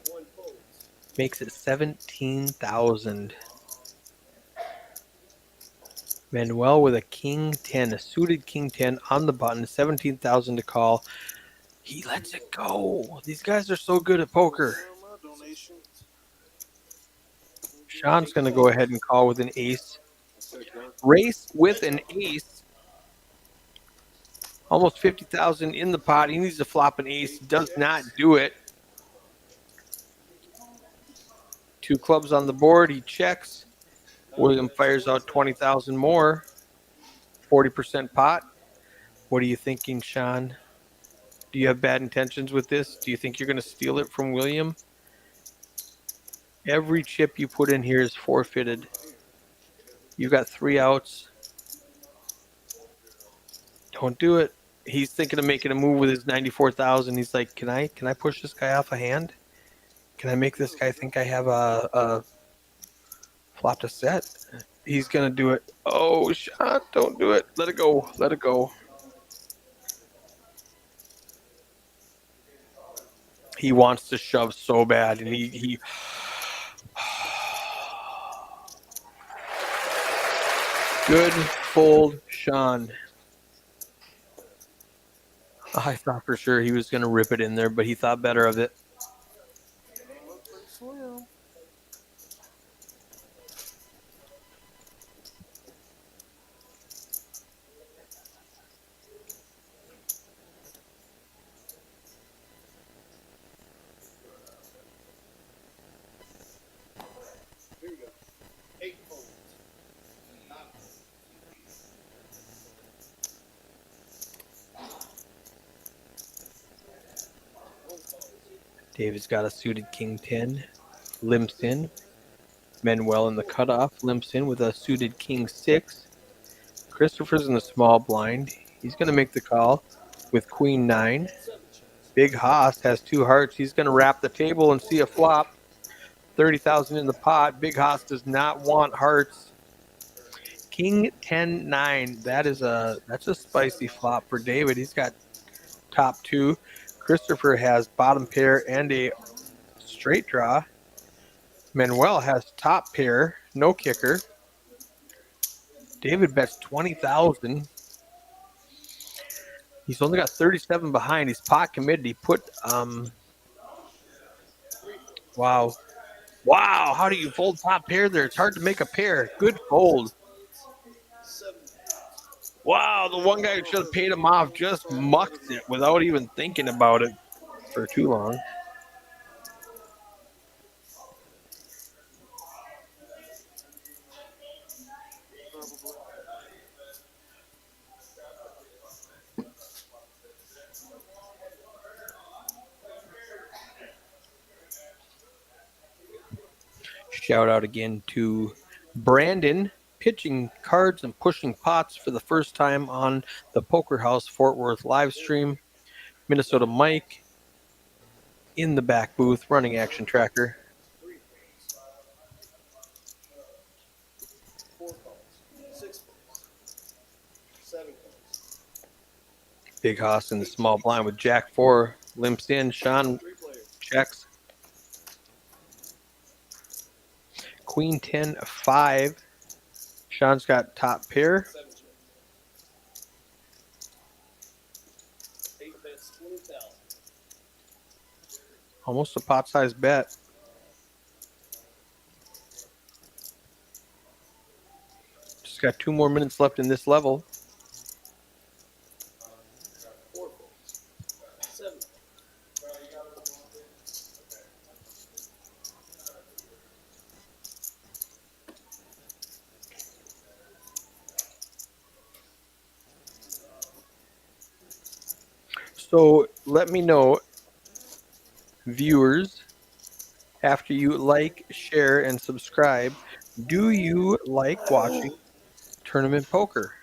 1 fold. Makes it 17,000. Manuel with a king 10, a suited king 10 on the button, 17,000 to call. He lets it go. These guys are so good at poker. Sean's going to go ahead and call with an ace. Race with an ace. Almost 50,000 in the pot. He needs to flop an ace. Does not do it. 2 clubs on the board. He checks. William fires out 20,000 more. 40% pot. What are you thinking, Sean? Do you have bad intentions with this? Do you think you're going to steal it from William? Every chip you put in here is forfeited. You got 3 outs. Don't do it. He's thinking of making a move with his 94,000. He's like, can I push this guy off a hand? Can I make this guy think I have a flopped a set? He's gonna do it. Oh, shot! Don't do it. Let it go. Let it go. He wants to shove so bad, and he good fold, Sean. I thought for sure he was gonna rip it in there, but he thought better of it. Here we go. 8 folds. David's got a suited king 10, limps in. Manuel in the cutoff, limps in with a suited king 6. Christopher's in the small blind. He's going to make the call with queen 9. Big Haas has 2 hearts. He's going to wrap the table and see a flop. 30,000 in the pot. Big Haas does not want hearts. King 10-9. That's a spicy flop for David. He's got top 2. Christopher has bottom pair and a straight draw. Manuel has top pair, no kicker. David bets 20,000. He's only got 37 behind. He's pot committed. He put wow. Wow, how do you fold top pair there? It's hard to make a pair. Good fold. Wow, the one guy who should have paid him off just mucked it without even thinking about it for too long. Shout out again to Brandon, pitching cards and pushing pots for the first time on the Poker House Fort Worth live stream. Minnesota Mike in the back booth running Action Tracker. 4 folds. 6 folds. 7 folds. Big Haas in the small blind with Jack 4 limps in. Sean 3 players. checks. Queen 10-5. Sean's got top pair. 7 checks. 8 bets, 20,000. Almost a pot size bet. Just got 2 more minutes left in this level. 4 folds. 7. So let me know, viewers, after you like, share, and subscribe, do you like watching tournament poker?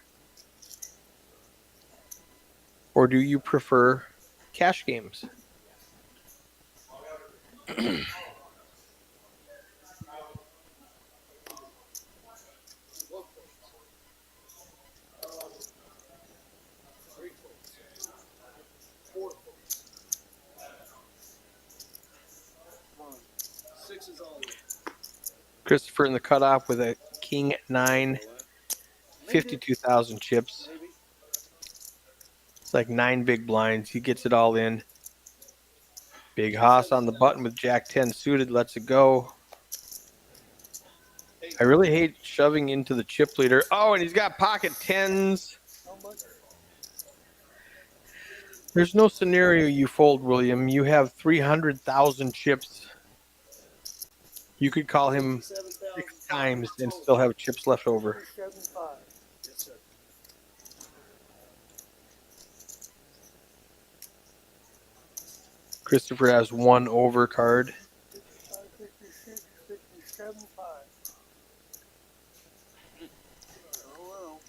Or do you prefer cash games? Christopher in the cutoff with a king 9, 52,000 chips. It's like 9 big blinds. He gets it all in. Big Haas on the button with Jack 10 suited. Lets it go. I really hate shoving into the chip leader. Oh, and he's got pocket 10s. There's no scenario you fold, William. You have 300,000 chips. You could call him 6 times and still have chips left over. 75. Yes, sir. Christopher has one over card. 56, 57, 5. Oh, well.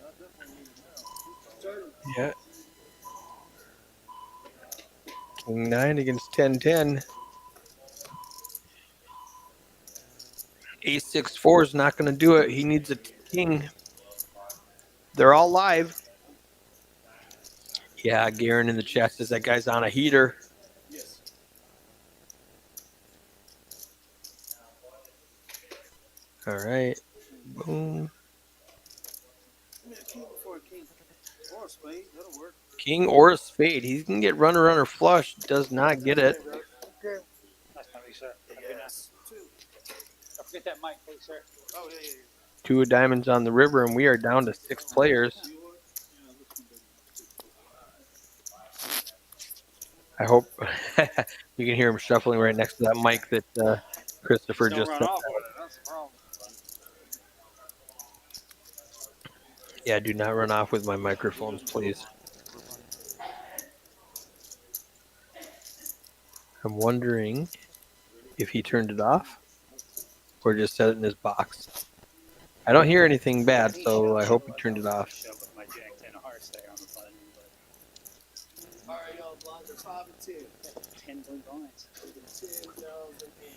I definitely need it now. Turn. Yeah. King 9 against 10-10. Ace 6-4 is not going to do it. He needs a king. They're all live. Yeah, Garen in the chat says that guy's on a heater. Yes. All right. Boom. Give me a king before a king. Or a spade. That'll work. King or a spade. He can get runner flush. Does not get it. Okay. Nice to meet you, sir. Have a good night. Yes. 2. Don't forget that mic, please, sir. Oh, yeah, yeah, yeah. 2 of diamonds on the river, and we are down to 6 players. You want? Yeah, this one doesn't. I hope you can hear him shuffling right next to that mic that Christopher Don't just run set off down. with it. That's the problem. Yeah, do not run off with my microphones, please. I'm wondering if he turned it off or just set it in his box. I don't hear anything bad, so I hope he turned it off. Shove with my Jack 10 of hearts there on the button, but All right, y'all. Blinds are 5 and 10. 10 blue blinds. 10,000.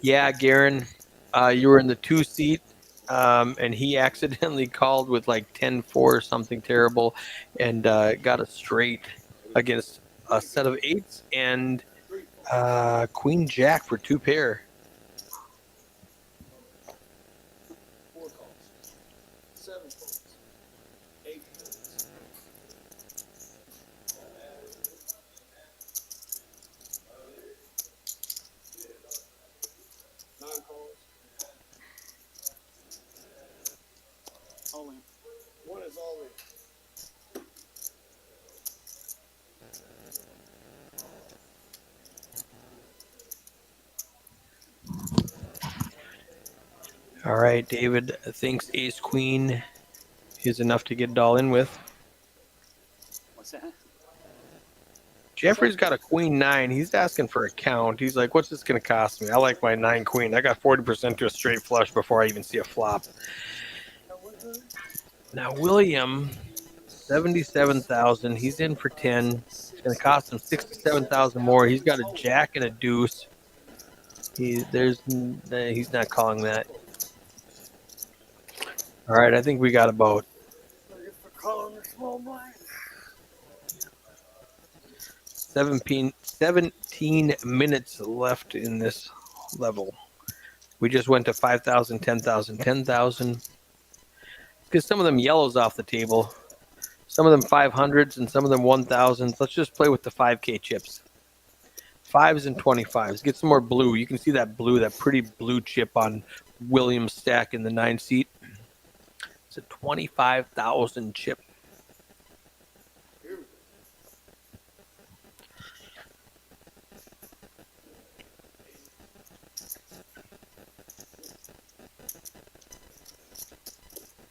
Yeah, Garen, you were in the 2 seat, and he accidentally called with like 10-4 or something terrible and got a straight against a set of 8s and Queen Jack for 2 pair. 4 calls. 7 calls. 8 calls. 9 calls. All in. 1 is all in. All right, David thinks Ace Queen is enough to get it all in with. What's that? Jeffrey's got a Queen 9. He's asking for a count. He's like, what's this going to cost me? I like my 9 Queen. I got 40% to a straight flush before I even see a flop. Now, William, 77,000. He's in for 10. It's going to cost him 67,000 more. He's got a jack and a deuce. He's not calling that. All right, I think we got about Looking for calling the small blind. 17 minutes left in this level. We just went to 5,000, 10,000, 10,000. Because some of them yellows off the table. Some of them 500s and some of them 1,000s. Let's just play with the 5K chips. 5s and 25s. Get some more blue. You can see that blue, that pretty blue chip on Williams' stack in the 9 seat. It's a 25,000 chip. Here we go.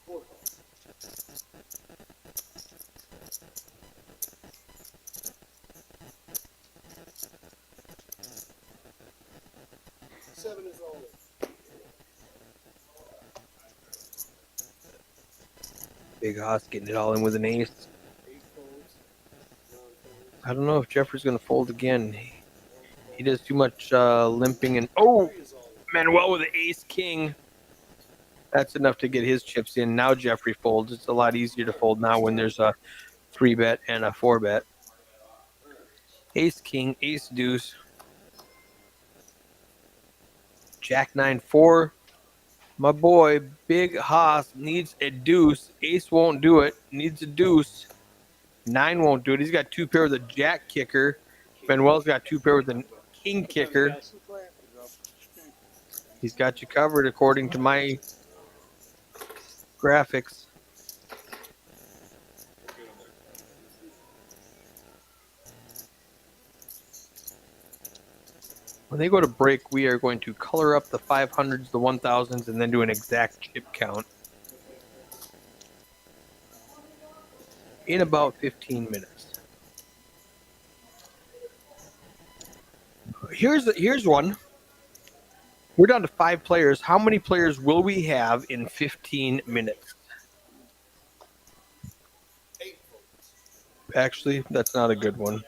Four calls. 7 is all in. Big Hoss getting it all in with an ace. 8 folds. 9 folds. I don't know if Jeffrey's going to fold again. He does too much limping. And oh, 3 is all in. Manuel with the ace king. That's enough to get his chips in. Now Jeffrey folds. It's a lot easier to fold now when there's a 3-bet and a 4-bet. Ace king, ace deuce. Jack 9-4. My boy, Big Haas, needs a deuce. Ace won't do it. Needs a deuce. 9 won't do it. He's got 2 pair with a jack kicker. Manuel's got 2 pair with a king kicker. He's got you covered according to my graphics. When they go to break, we are going to color up the 500s, the 1000s, and then do an exact chip count in about 15 minutes. Here's one. We're down to 5 players. How many players will we have in 15 minutes? 8 folds. Actually, that's not a good one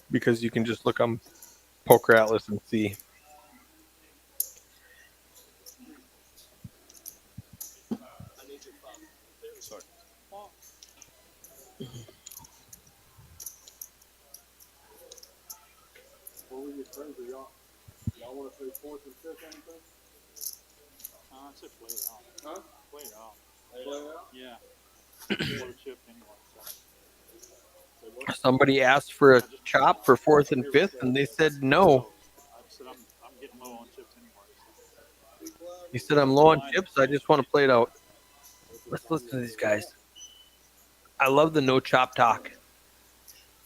because you can just look on Poker Atlas and see. I need your phone. Sorry. What were your friends? Y'all want to play fourth and fifth anything? I said play it out. Huh? Play it out. Play it out? Yeah. What a chip anyway. So. Say what? Somebody asked for a chop for 4th and 5th, and they said no. I said I'm getting low on chips anyway. So. He said, I'm low on chips. I just want to play it out. Let's listen to these guys. I love the no chop talk.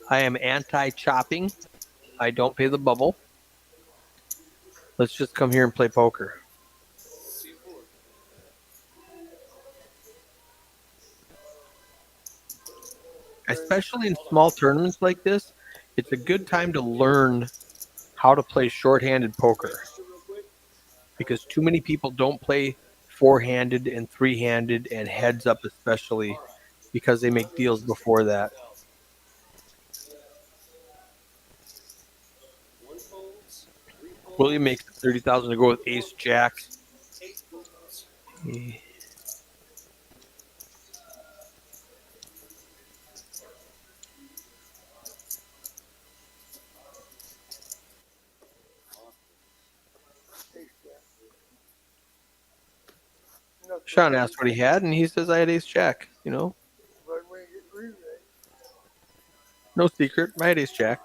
I am anti-chopping. I don't pay the bubble. Let's just come here and play poker. Especially in small tournaments like this, it's a good time to learn how to play short-handed poker. Because too many people don't play four-handed and three-handed and heads up especially because they make deals before that. William makes 30,000 to go with Ace Jack. Sean asked what he had, and he says I had Ace Jack. You know, no secret. I had Ace Jack.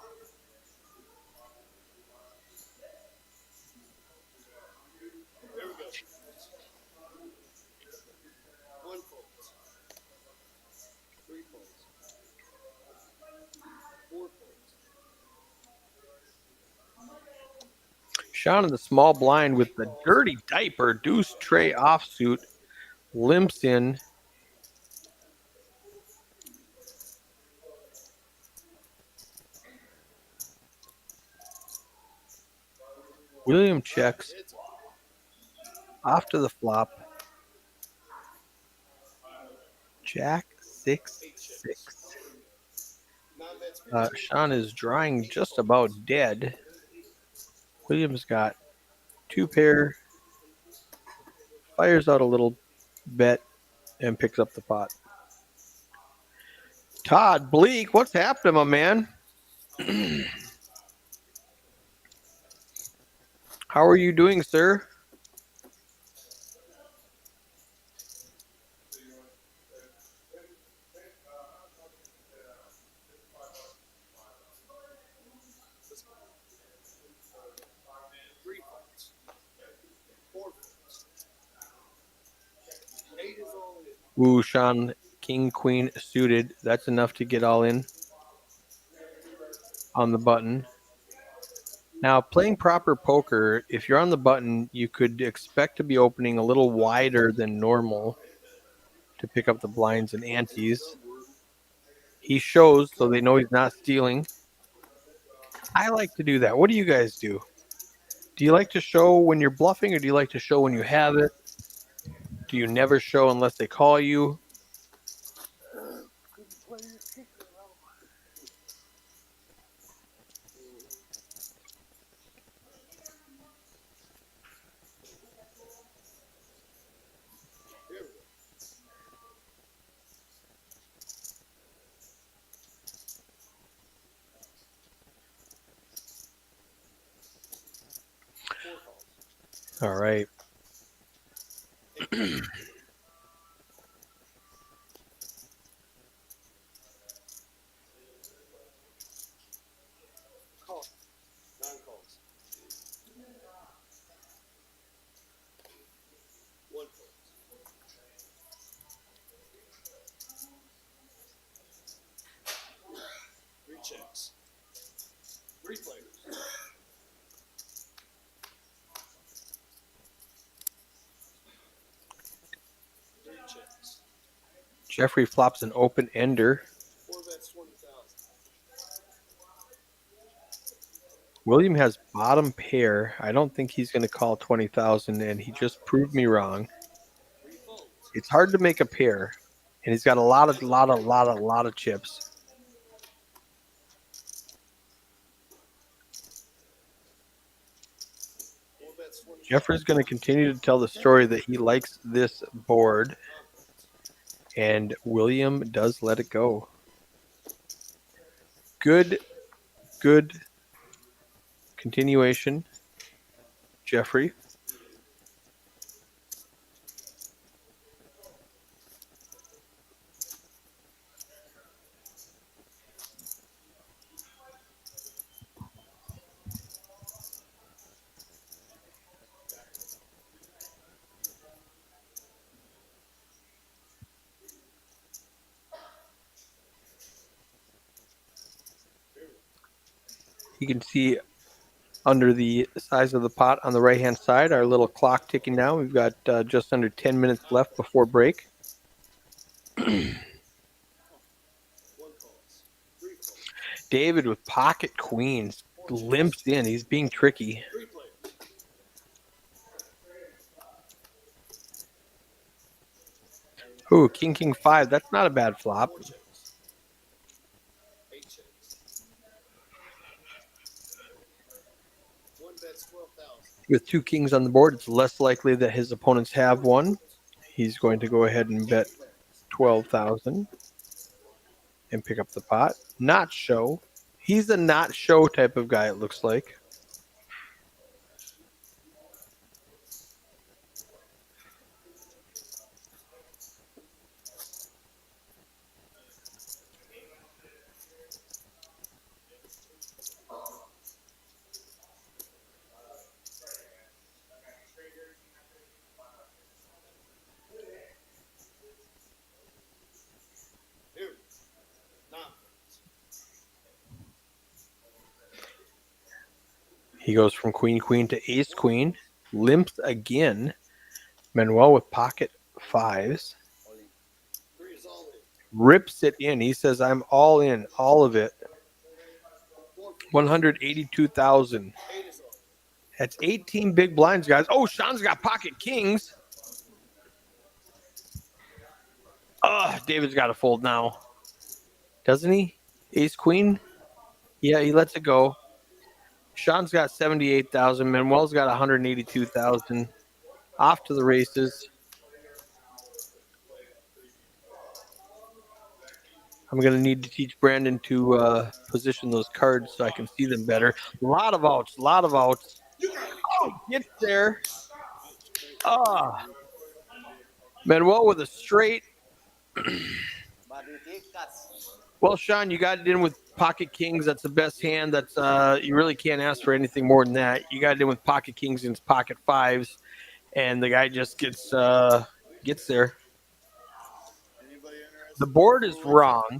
There we go. 1 fold. 3 folds. 4 folds. Sean in the small blind with the dirty diaper deuce tray offsuit limps in. William checks off to the flop. Jack 6-6. Sean is drawing just about dead. William's got 2 pair, fires out a little bet, and picks up the pot. Todd Bleak, what's happening, my man? How are you doing, sir? Ooh, Sean, king, queen suited. That's enough to get all in on the button. Now, playing proper poker, if you're on the button, you could expect to be opening a little wider than normal to pick up the blinds and antes. He shows so they know he's not stealing. I like to do that. What do you guys do? Do you like to show when you're bluffing, or do you like to show when you have it? Do you never show unless they call you? All right. Call. 9 calls. 1 fold. 3 checks. 3 players. Jeffrey flops an open ender. 4 bets, 20,000. William has bottom pair. I don't think he's going to call 20,000, and he just proved me wrong. 3 folds. It's hard to make a pair, and he's got a lot of chips. 4 bets, 20,000. Jeffrey's going to continue to tell the story that he likes this board, and William does let it go. Good continuation, Jeffrey. You can see under the size of the pot on the right-hand side, our little clock ticking down. We've got just under 10 minutes left before break. 1 calls. 3 folds. David with pocket queens limps in. He's being tricky. 3 players. Ooh, king 5. That's not a bad flop. 4 checks. 8 checks. 1 bets, 12,000. With 2 kings on the board, it's less likely that his opponents have one. He's going to go ahead and bet 12,000 and pick up the pot. Not show. He's a not show type of guy, it looks like. Here. 9 folds. He goes from queen to ace queen. Limps again. Manuel with pocket 5s. 3 is all in. Rips it in. He says, I'm all in. All of it. 4 folds. 182,000. 8 is all in. That's 18 big blinds, guys. Oh, Sean's got pocket kings. David's got to fold now. Doesn't he? Ace queen? Yeah, he lets it go. Sean's got 78,000. Manuel's got 182,000. Off to the races. I'm going to need to teach Brandon to position those cards so I can see them better. A lot of outs. Oh, gets there. Manuel with a straight. Well, Sean, you got it in with pocket kings. That's the best hand. That's you really can't ask for anything more than that. You got it in with pocket kings and pocket 5s, and the guy just gets there. Anybody interested? The board is wrong.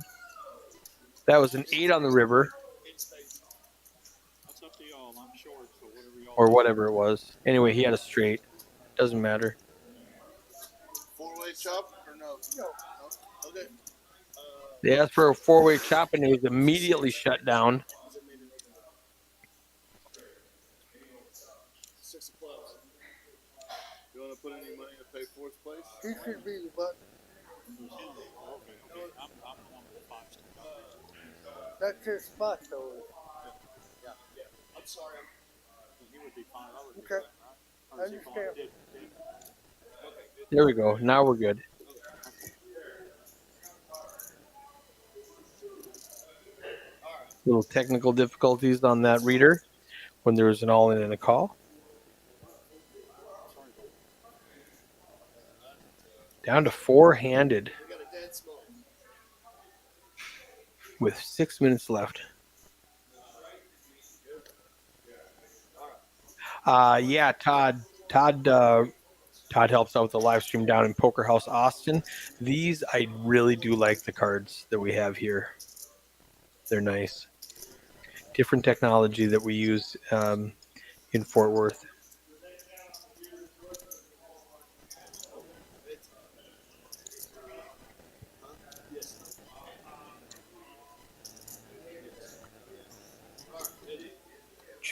That was an 8 on the river, That's up to y'all. I'm short, so whatever y'all. or whatever it was. Anyway, he had a straight. Doesn't matter. 4-way chop or no? No. Okay. They asked for a 4-way chop, and it was immediately shut down. 6 of clubs. You want to put any money to pay 4th place? He should be the button. Okay. I'm the one with the 5s. That's his spot, though. Yeah. I'm sorry. He would be fine. I would be Okay. fine, right? I understand. There we go. Now we're good. Little technical difficulties on that reader when there was an all-in and a call. Down to 4-handed We got a dead small. with 6 minutes left. Yeah, Todd helps out with the live stream down in Poker House Austin. These, I really do like the cards that we have here. They're nice. Different technology that we use in Fort Worth.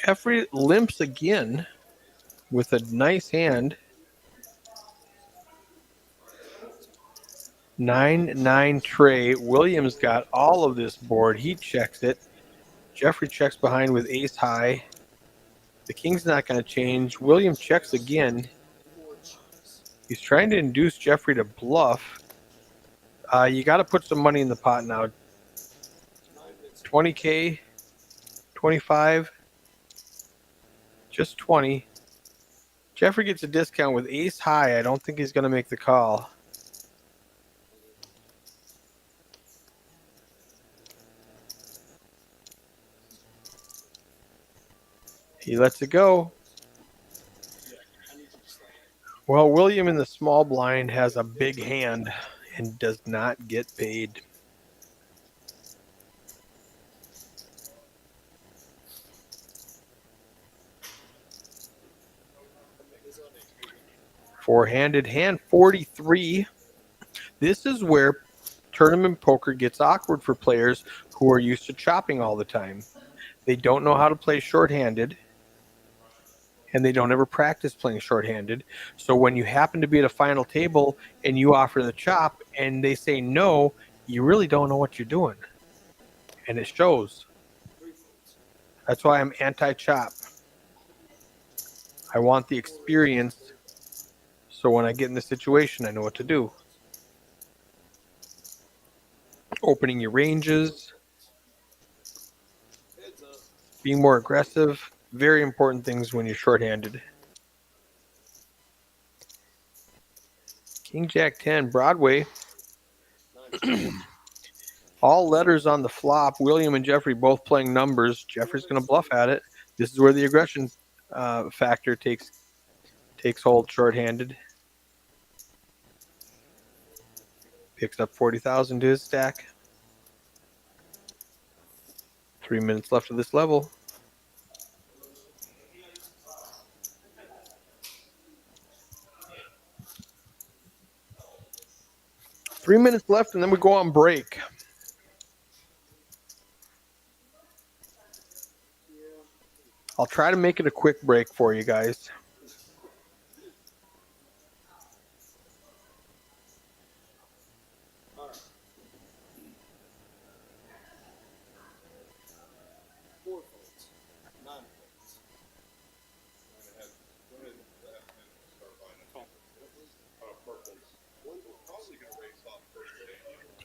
Jeffrey limps again with a nice hand. 9-9 tray. Williams got all of this board. He checks it. Jeffrey checks behind with ace high. The king's not going to change. William checks again. He's trying to induce Jeffrey to bluff. You got to put some money in the pot now. 20K, 25, just 20. Jeffrey gets a discount with ace high. I don't think he's going to make the call. He lets it go. Well, William in the small blind has a big hand and does not get paid. Four-handed hand 43. This is where tournament poker gets awkward for players who are used to chopping all the time. They don't know how to play shorthanded, and they don't ever practice playing shorthanded. So when you happen to be at a final table and you offer the chop and they say no, you really don't know what you're doing. And it shows. That's why I'm anti-chop. I want the experience, so when I get in the situation, I know what to do. Opening your ranges, being more aggressive, very important things when you're shorthanded. King Jack 10, Broadway. All letters on the flop. William and Jeffrey both playing numbers. Jeffrey's going to bluff at it. This is where the aggression factor takes hold shorthanded. Picks up 40,000 to his stack. 3 minutes left of this level. Three minutes left, and then we go on break. I'll try to make it a quick break for you guys.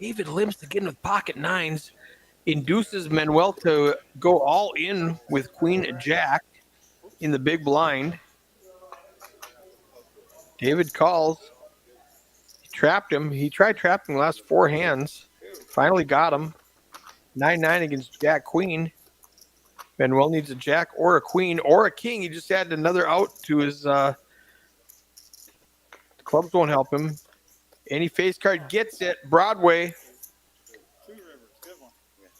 David limps again with pocket nines, induces Manuel to go all in with Queen Jack in the big blind. David calls. He trapped him. He tried trapping the last four hands. Finally got him. 9-9 against Jack Queen. Manuel needs a Jack or a Queen or a King. He just added another out to his clubs won't help him. Any face card gets it. Broadway.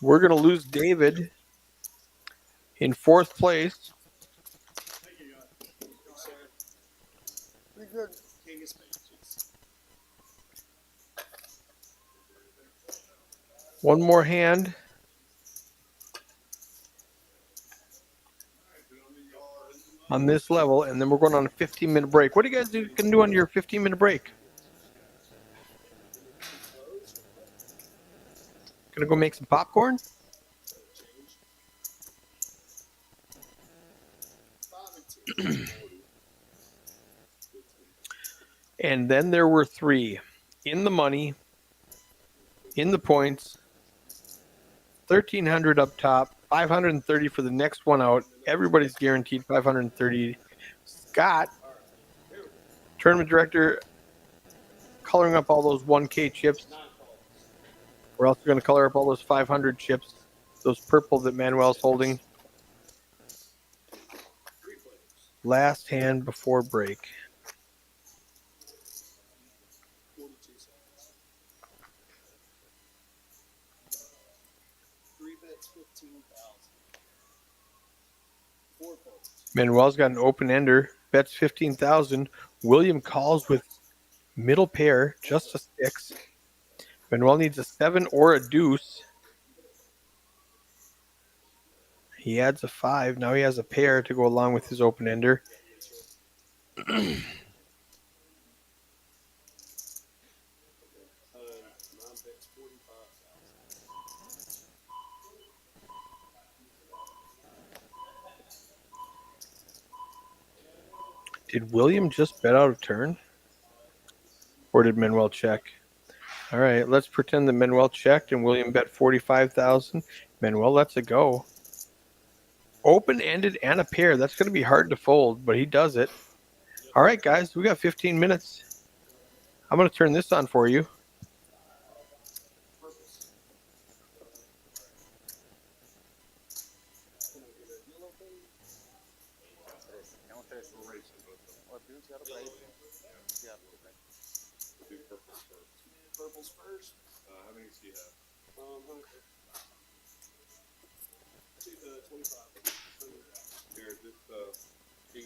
We're going to lose David in fourth place. One more hand. On this level, and then we're going on a 15-minute break. What do you guys can do on your 15-minute break? Gonna go make some popcorn? And then there were three in the money, in the points, 1,300 up top, 530 for the next one out. Everybody's guaranteed 530. Scott, tournament director, coloring up all those 1K chips. We're also going to color up all those 500 chips, those purple that Manuel's holding. Last hand before break. Manuel's got an open ender, bets 15,000. William calls with middle pair, just a six. Manuel needs a 7 or a deuce. He adds a 5. Now he has a pair to go along with his open ender. Non-bet's 45,000. Did William just bet out of turn? Or did Manuel check? All right, let's pretend that Manuel checked and William bet 45,000. Manuel lets it go. Open-ended and a pair. That's going to be hard to fold, but he does it. All right, guys, we got 15 minutes. I'm going to turn this on for you. Purpose. Can I get a yellow thing? Purple's first. How many does he have? 25. Here, just he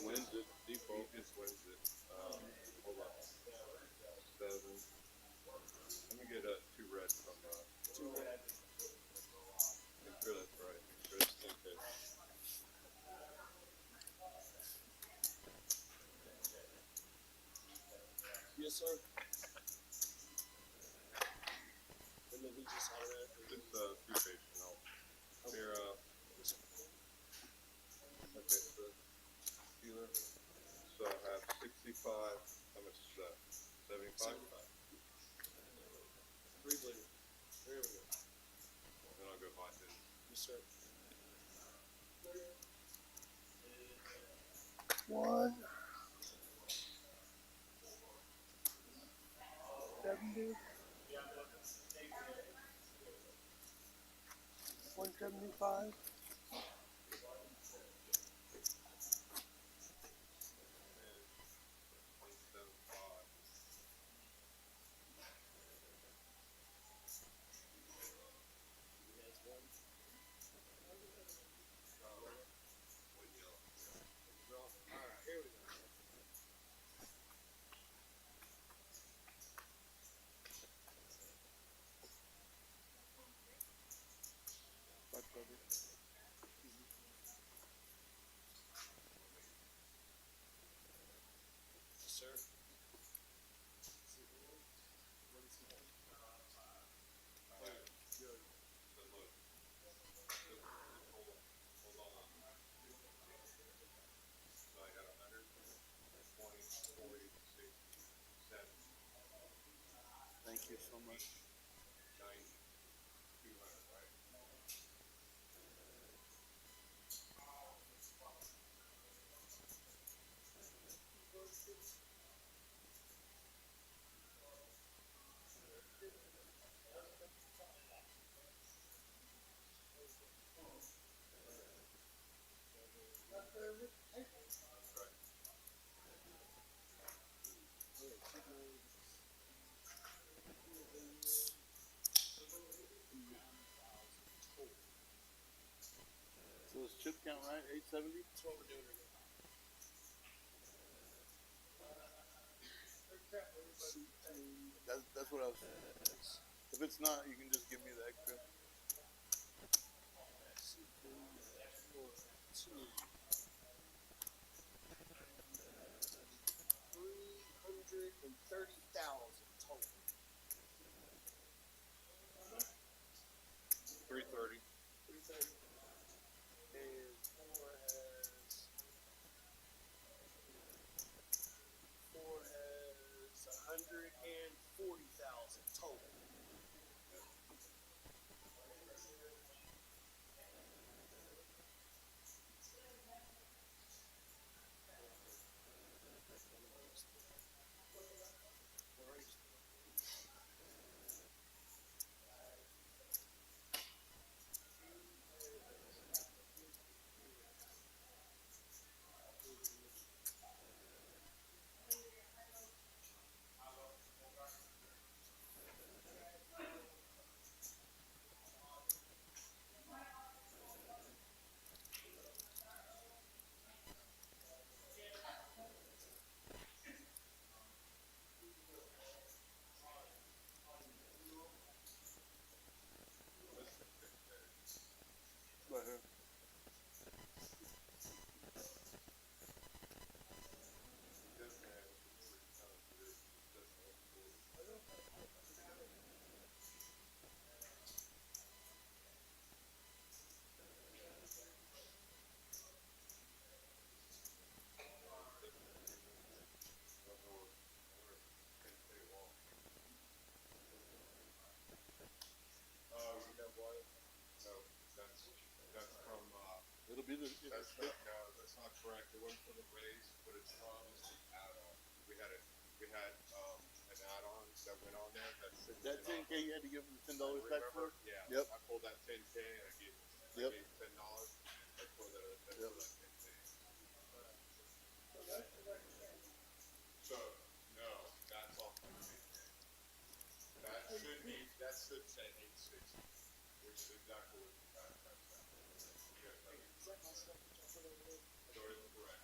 wins it. Default just wins it. Hold on. 7. Let me get 2 red from 2 red. Make sure that's right. Make sure it's okay. Yes, sir. And then he just automatically. Just be patient. Here, okay, so dealer. So I have 65. How much is that? 75. 3 blue. There we go. Then I'll go buy his. Yes, sir. 1 70 175 Alright, here we go. Yes, sir. So I got 100, 20, 40, 60, 70, Thank you so much. 90, 200, right? So is chip count right? 870? That's what we're doing right now. That's what I was. If it's not, you can just give me the extra. $330,000 total. 330. 330. And four has 140,000 total. Alright. It'll be the. That's not, no, that's not correct. It went for the raise, but it's obviously add-on. We had an add-on that went on there that's sitting That in 10K you had to give them $10 back for. Remember? Yeah. Yep. I pulled that 10K and I gave Yep. $10. That's for that Yep. 10K. So, no, that's all. That should say 860, which is exactly what the contract said. Is that my stuff that y'all put over there? So it's correct.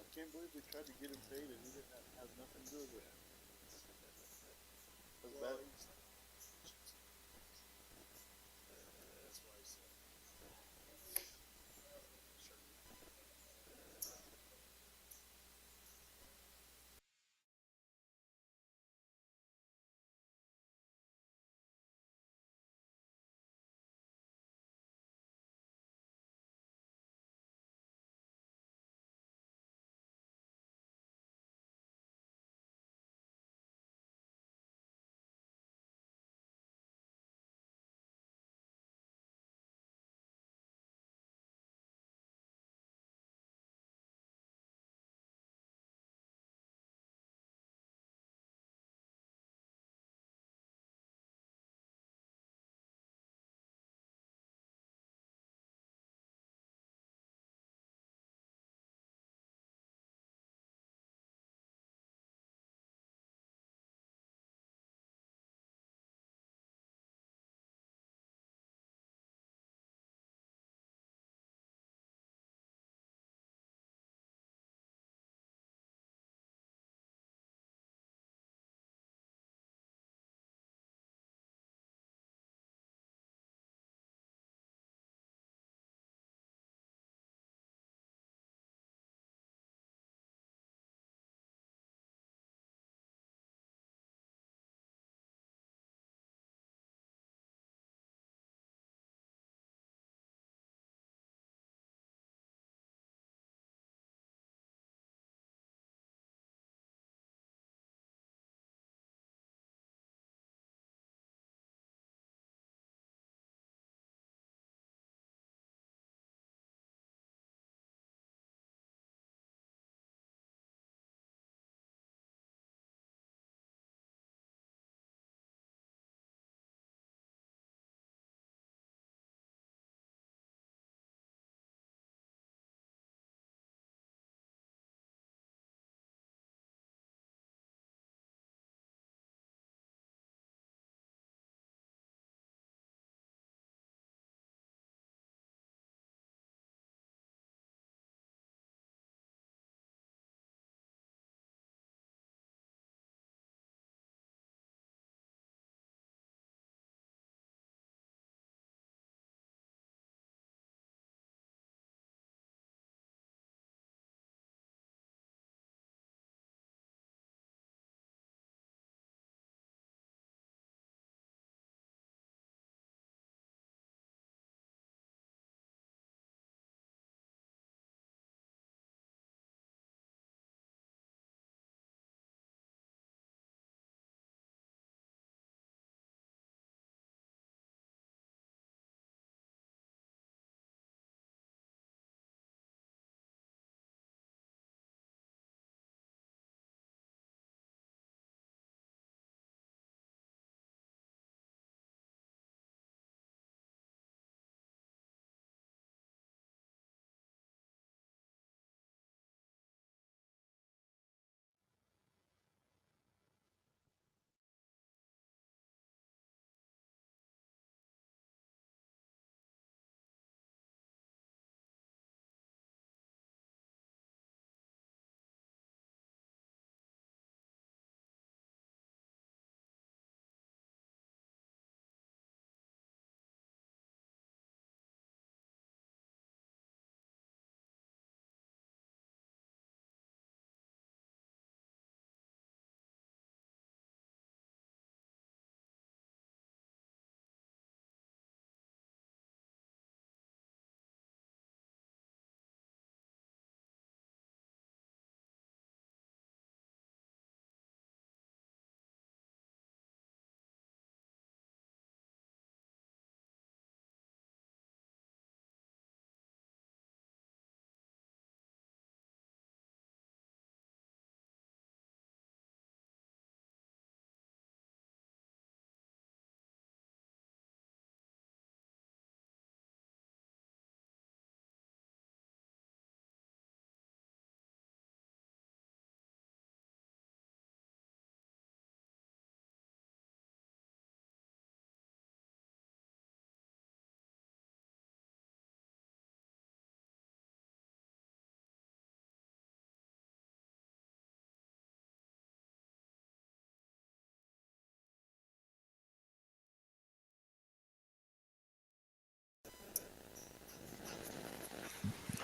I can't believe we tried to get him paid and he didn't have nothing to do with it. That's bad.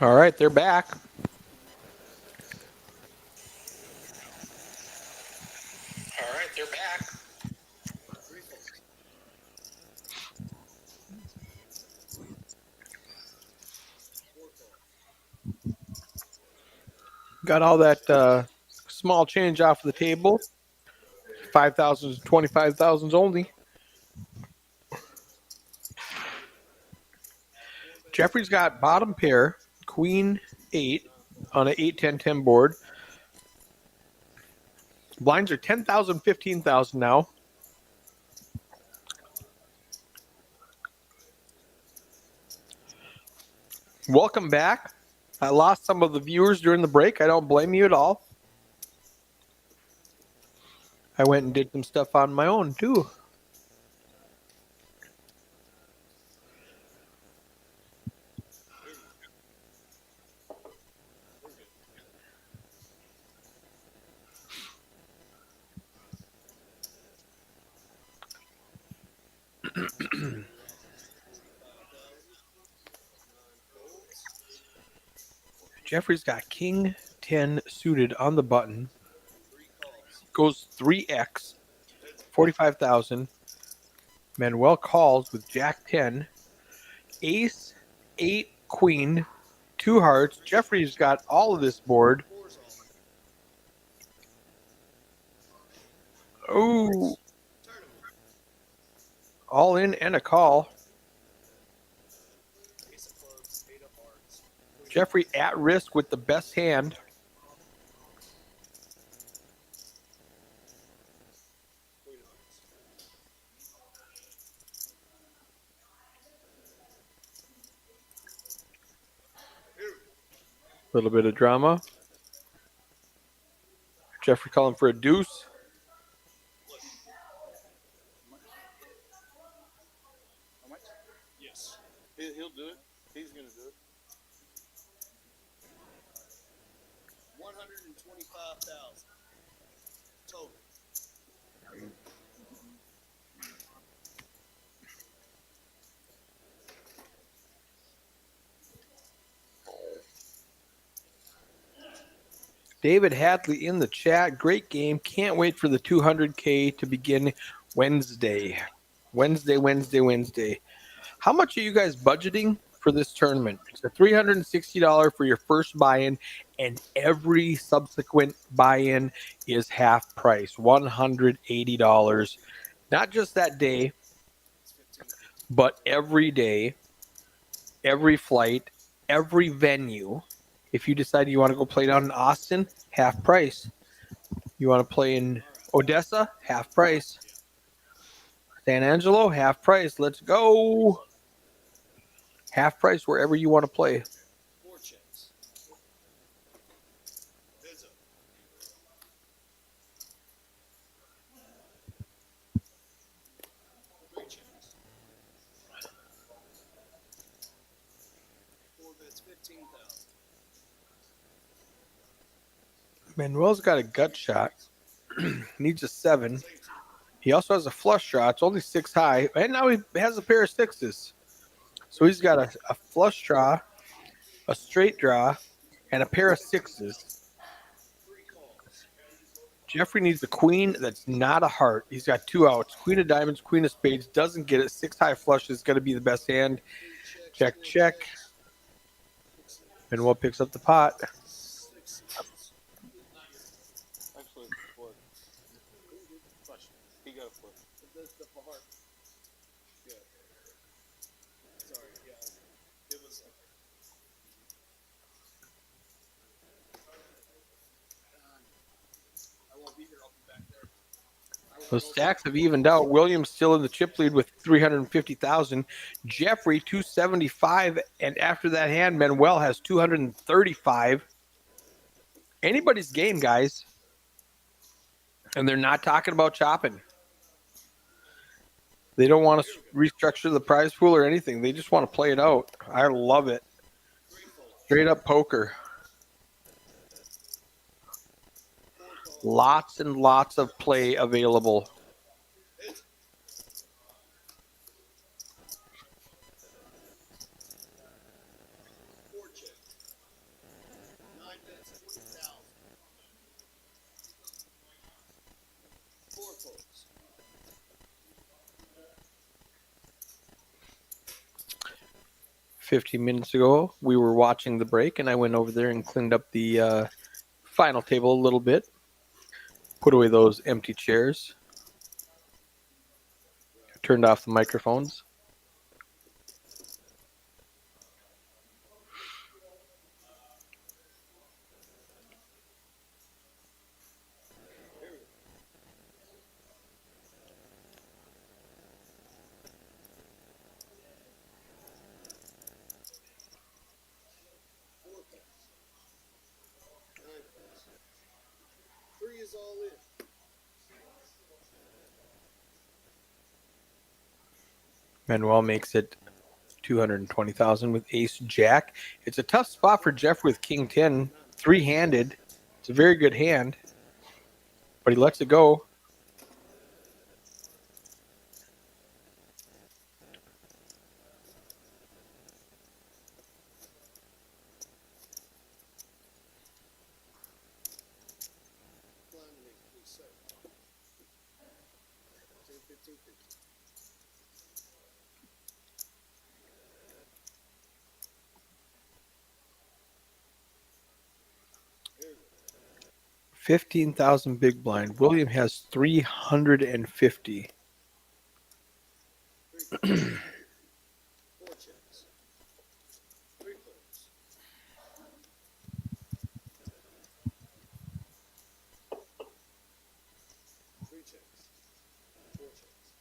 All right, they're back. All right, they're back. Three folds. Four folds. Got all that small change off the table. 5,000s, 25,000s only. Jeffrey's got bottom pair, queen 8 on an 8-10-10 board. Blinds are 10,000, 15,000 now. Welcome back. I lost some of the viewers during the break. I don't blame you at all. I went and did some stuff on my own too. Jeffrey's got king 10 suited on the button. Goes 3x, 45,000. Manuel calls with jack 10. Ace, 8, queen, 2 hearts. Jeffrey's got all of this board. Oh, all in and a call. Ace of clubs, 8 of hearts. Jeffrey at risk with the best hand. Queen of hearts. A little bit of drama. Jeffrey calling for a deuce. How much? Yes. He'll do it. He's gonna do it. 125,000 total. David Hadley in the chat. Great game. Can't wait for the 200K to begin Wednesday. Wednesday. How much are you guys budgeting for this tournament? It's a $360 for your first buy-in, and every subsequent buy-in is half price, $180. Not just that day, but every day, every flight, every venue. If you decide you want to go play down in Austin, half price. You want to play in Odessa, half price. San Angelo, half price. Let's go. Half price wherever you want to play. 4 checks. Heads up. 3 checks. 4 bets, 15,000. Manuel's got a gut shot. Needs a 7. He also has a flush draw. It's only 6 high. And now he has a pair of 6s. So he's got a flush draw, a straight draw, and a pair of 6s. Jeffrey needs a queen that's not a heart. He's got 2 outs. Queen of diamonds, queen of spades. Doesn't get it. 6 high flush is going to be the best hand. Check, check. Manuel picks up the pot. Actually, what? Flush. He got a flush. That's the heart. Yeah. Sorry, yeah. It was. I won't be here. I'll be back there. The stacks have evened out. Williams still in the chip lead with 350,000. Jeffrey 275, and after that hand, Manuel has 235. Anybody's game, guys. And they're not talking about chopping. They don't want to restructure the prize pool or anything. They just want to play it out. I love it. Straight up poker. Lots and lots of play available. 15 minutes ago. We were watching the break, and I went over there and cleaned up the final table a little bit. Put away those empty chairs. Turned off the microphones. Four points. 9 points. 3 is all in. Manuel makes it 220,000 with Ace Jack. It's a tough spot for Jeff with King 10, three-handed. It's a very good hand, but he lets it go. Blind makes 3 7. 10, 15, 15. There we go. 15,000 big blind. William has 350. 3 points. 4 checks. 3 points. 3 checks. 4 checks.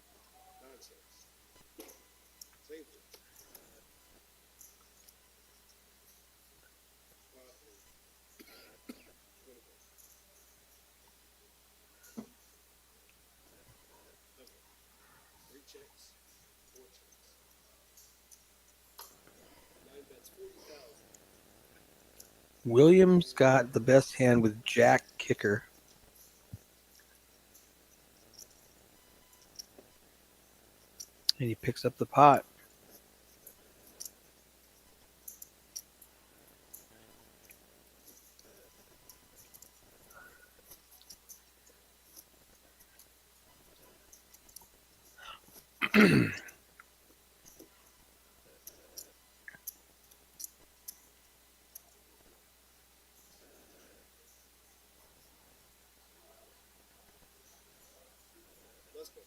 9 checks. Same thing. Checks, 4 checks. 9 bets, 40,000. William's got the best hand with Jack Kicker. And he picks up the pot. Let's go.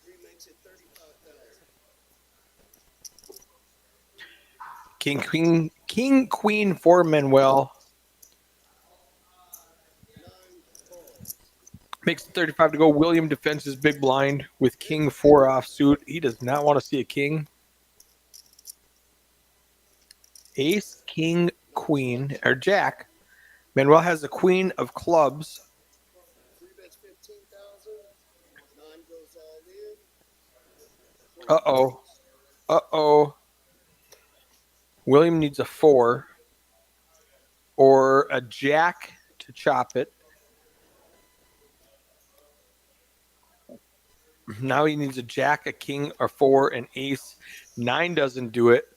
3 makes it 35,000. King Queen for Manuel. 9 balls. Makes it 35 to go. William defends his big blind with King 4 offsuit. He does not want to see a king. Ace, King, Queen, or Jack. Manuel has the Queen of clubs. 3 bets, 15,000. 9 goes all in. Uh-oh. Uh-oh. William needs a 4 or a Jack to chop it. Now he needs a Jack, a King, a 4, an Ace. 9 doesn't do it.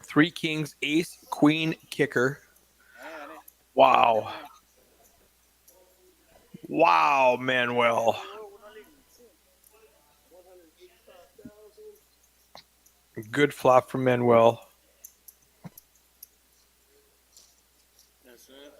3 kings, Ace, Queen, Kicker. Wow. Wow, Manuel. 185,000. Good flop from Manuel. That's it.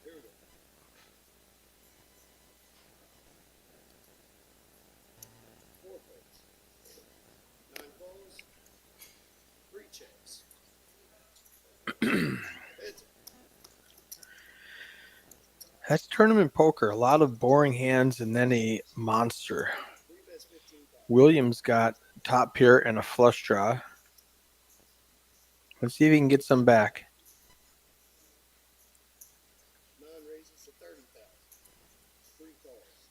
Here we go. 4 plays. 9 balls. 3 checks. Heads. That's tournament poker. A lot of boring hands and then a monster. 3 bets, 15,000. Williams got top pair and a flush draw. Let's see if he can get some back. 9 raises to 30,000. 3 calls.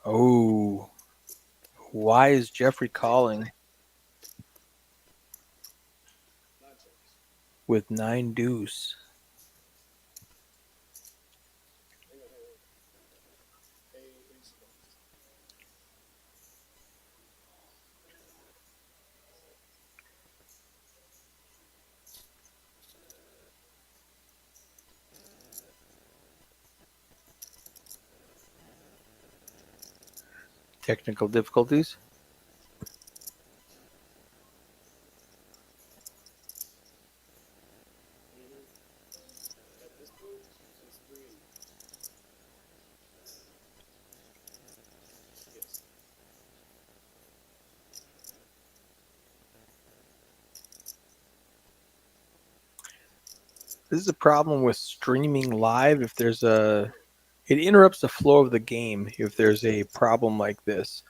Oh, why is Jeffrey calling 9 checks. with 9 deuce? Hang on. Ace calls. Technical difficulties. At this point, it's 3 and yes. This is a problem with streaming live. If there's it interrupts the flow of the game if there's a problem like this.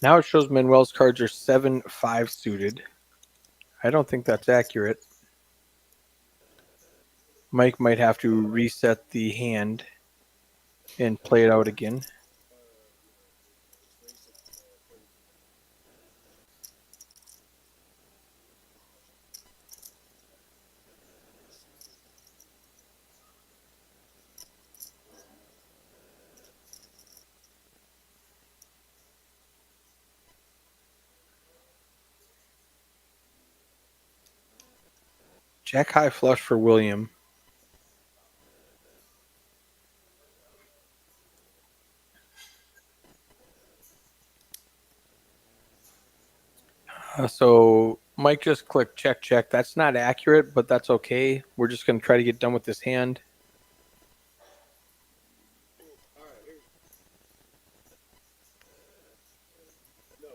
Now it shows Manuel's cards are 7-5 suited. I don't think that's accurate. Mike might have to reset the hand and play it out again. Jack high flush for William. So Mike just clicked check, check. That's not accurate, but that's okay. We're just going to try to get done with this hand. All right, here. No,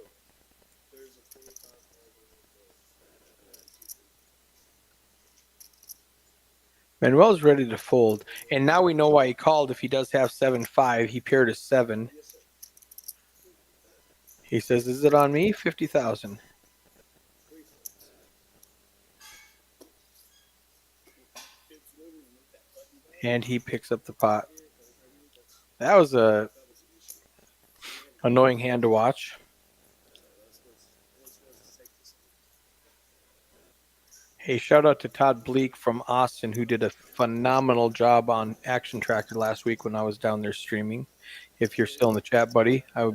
there's a 25,000. Manuel's ready to fold. And now we know why he called. If he does have 7-5, he paired a 7. He says, is it on me? 50,000. And he picks up the pot. That was a annoying hand to watch. Hey, shout out to Todd Bleak from Austin, who did a phenomenal job on Action Tracker last week when I was down there streaming. If you're still in the chat, buddy, I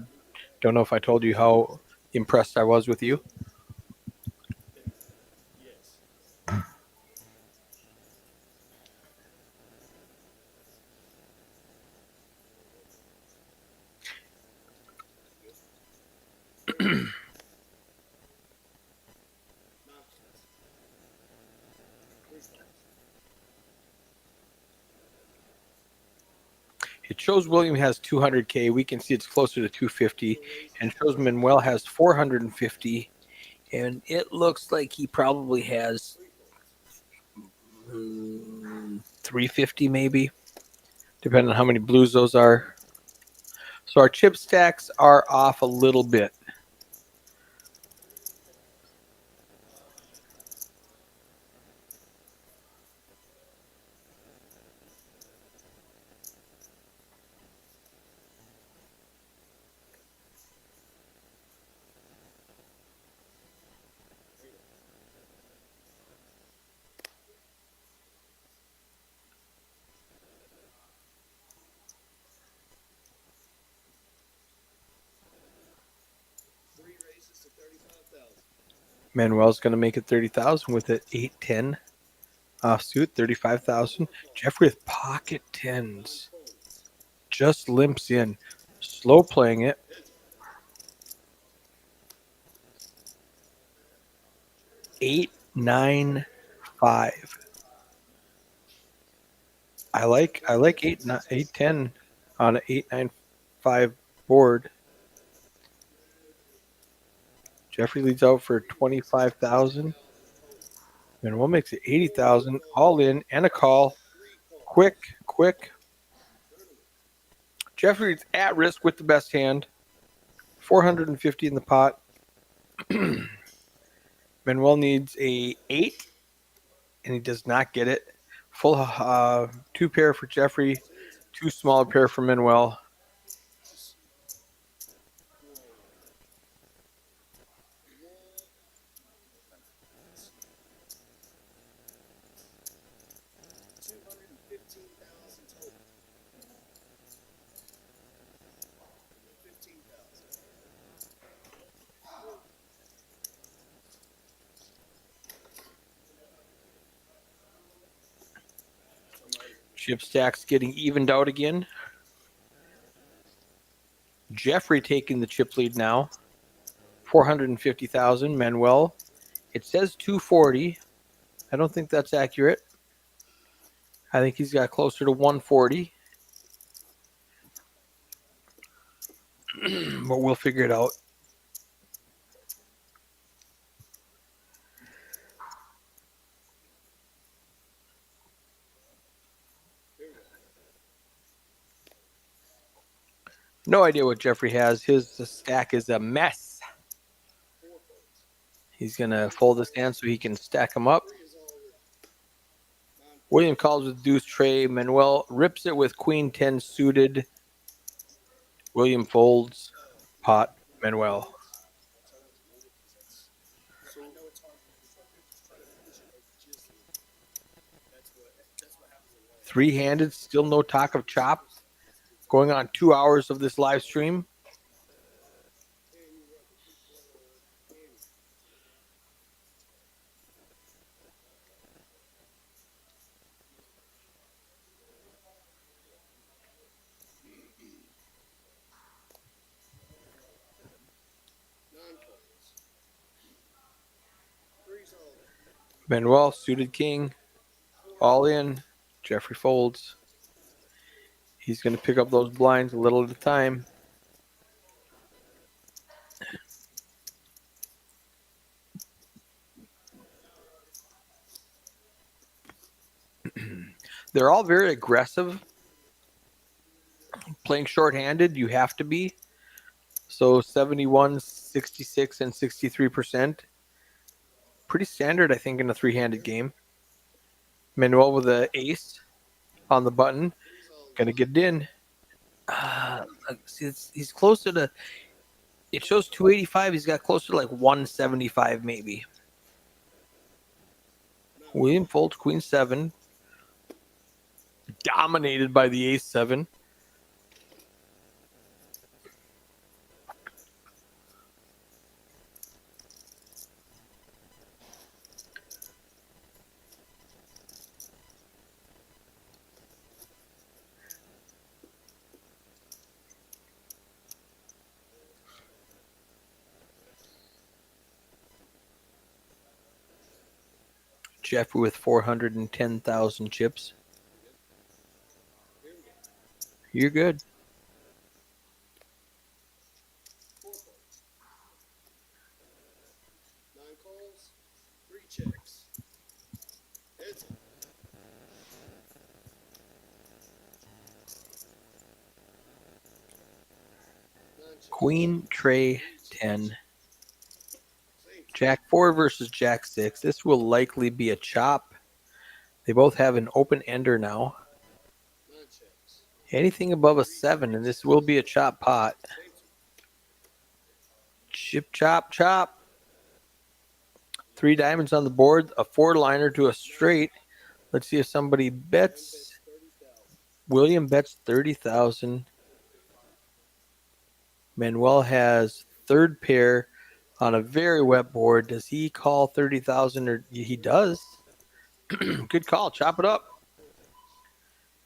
don't know if I told you how impressed I was with you. It shows William has 200K. We can see it's closer to 250. And shows Manuel has 450. And it looks like he probably has 350 maybe, depending on how many blues those are. So our chip stacks are off a little bit. Manuel's going to make it 30,000 with it. 8-10 offsuit, 35,000. Jeffrey with pocket tens. Just limps in. Slow playing it. Eight, 9, 5. I like 8-10 on an 8-9-5 board. Jeffrey leads out for 25,000. Manuel makes it 80,000. All in and a call. Quick. Jeffrey's at risk with the best hand. 450 in the pot. Manuel needs a 8, and he does not get it. Full 2 pair for Jeffrey, 2 smaller pair for Manuel. Chip stacks getting evened out again. Jeffrey taking the chip lead now. 450,000. Manuel. It says 240. I don't think that's accurate. I think he's got closer to 140. But we'll figure it out. No idea what Jeffrey has. His stack is a mess. He's going to fold his hand so he can stack them up. William calls with deuce tray. Manuel rips it with queen 10 suited. William folds. Pot. Manuel. Three-handed. Still no talk of chop. Going on 2 hours of this live stream. Manuel, suited king. All in. Jeffrey folds. He's going to pick up those blinds a little at a time. They're all very aggressive. Playing shorthanded, you have to be. So 71, 66, and 63%. Pretty standard, I think, in a three-handed game. Manuel with an ace on the button. Gonna get it in. See, he's closer to. It shows 285. He's got closer to like 175, maybe. William folds queen 7. Dominated by the ace 7. Jeffrey with 410,000 chips. You're good. Queen, tray, 10. Jack 4 versus Jack 6. This will likely be a chop. They both have an open ender now. Anything above a 7, and this will be a chop pot. Chip, chop, chop. 3 diamonds on the board. A 4-liner to a straight. Let's see if somebody bets. William bets 30,000. Manuel has third pair on a very wet board. Does he call 30,000 or he does? Good call. Chop it up.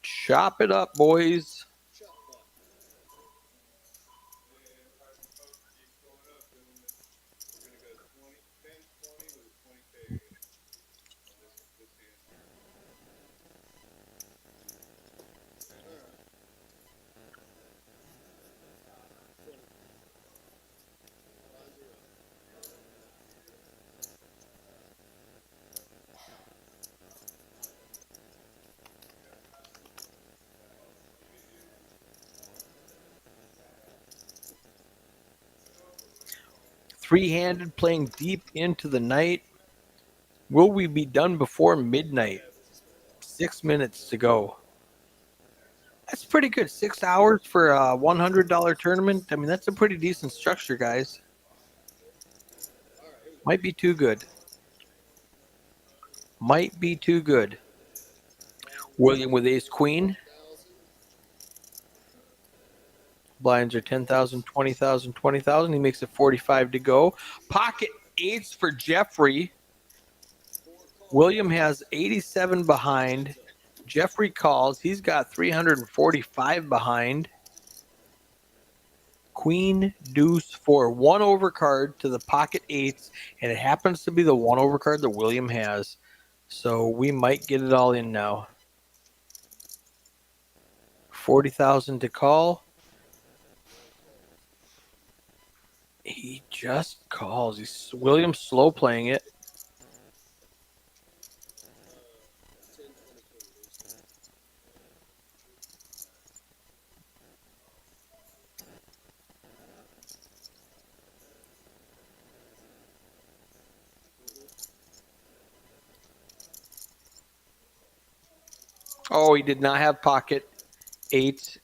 Chop it up, boys. three-handed, playing deep into the night. Will we be done before midnight? 6 minutes to go. That's pretty good. 6 hours for a $100 tournament. I mean, that's a pretty decent structure, guys. Might be too good. Might be too good. William with ace queen. Blinds are 10,000, 20,000, 20,000. He makes it 45 to go. Pocket eights for Jeffrey. William has 87 behind. Jeffrey calls. He's got 345 behind. Queen, deuce for one overcard to the pocket eights, and it happens to be the one overcard that William has. So we might get it all in now. 40,000 to call. He just calls. William's slow playing it. Oh, he did not have pocket eights.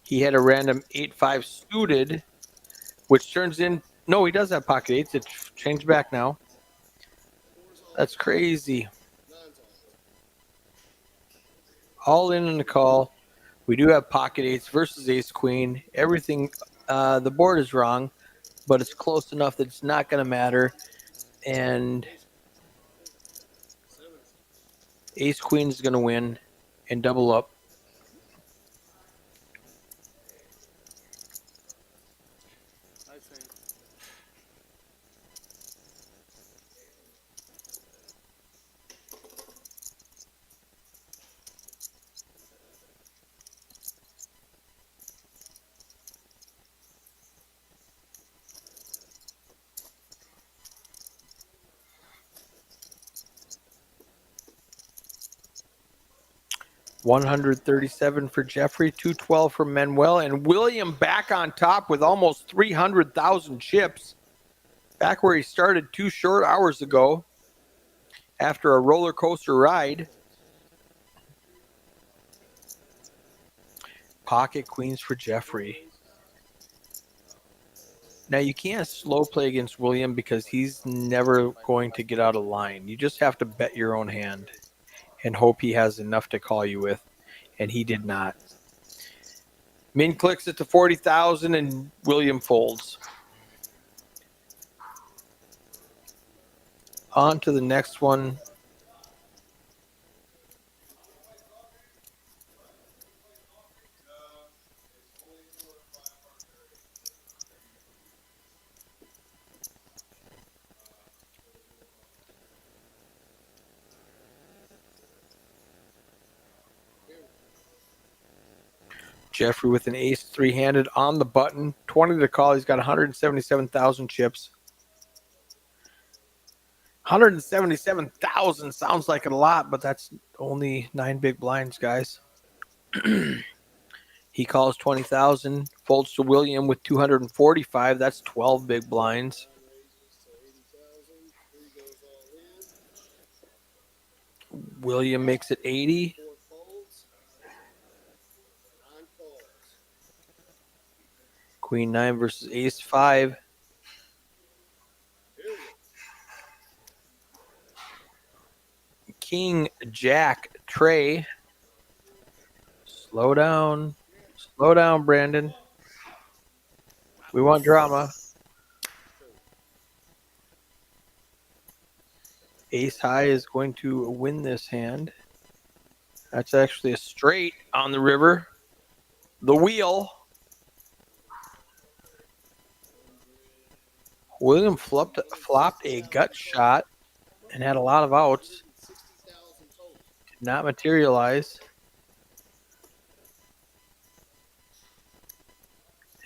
He had a random 8-5 suited, which turns in. No, he does have pocket eights. It's changed back now. That's crazy. All in the call. We do have pocket eights versus ace queen. Everything, the board is wrong, but it's close enough that it's not going to matter. And ace queen is going to win and double up. I think. 137 for Jeffrey, 212 for Manuel, and William back on top with almost 300,000 chips. Back where he started 2 short hours ago after a roller coaster ride. Pocket queens for Jeffrey. Now you can't slow play against William because he's never going to get out of line. You just have to bet your own hand and hope he has enough to call you with, and he did not. Min clicks it to 40,000 and William folds. On to the next one. Jeffrey with an ace three-handed on the button. 20 to call. He's got 177,000 chips. 177,000 sounds like a lot, but that's only 9 big blinds, guys. He calls 20,000. Folds to William with 245. That's 12 big blinds. William makes it 80. Queen 9 versus ace 5. King Jack Trey. Slow down. Slow down, Brandon. We want drama. Ace high is going to win this hand. That's actually a straight on the river. The wheel. William flopped a gut shot and had a lot of outs. Did not materialize.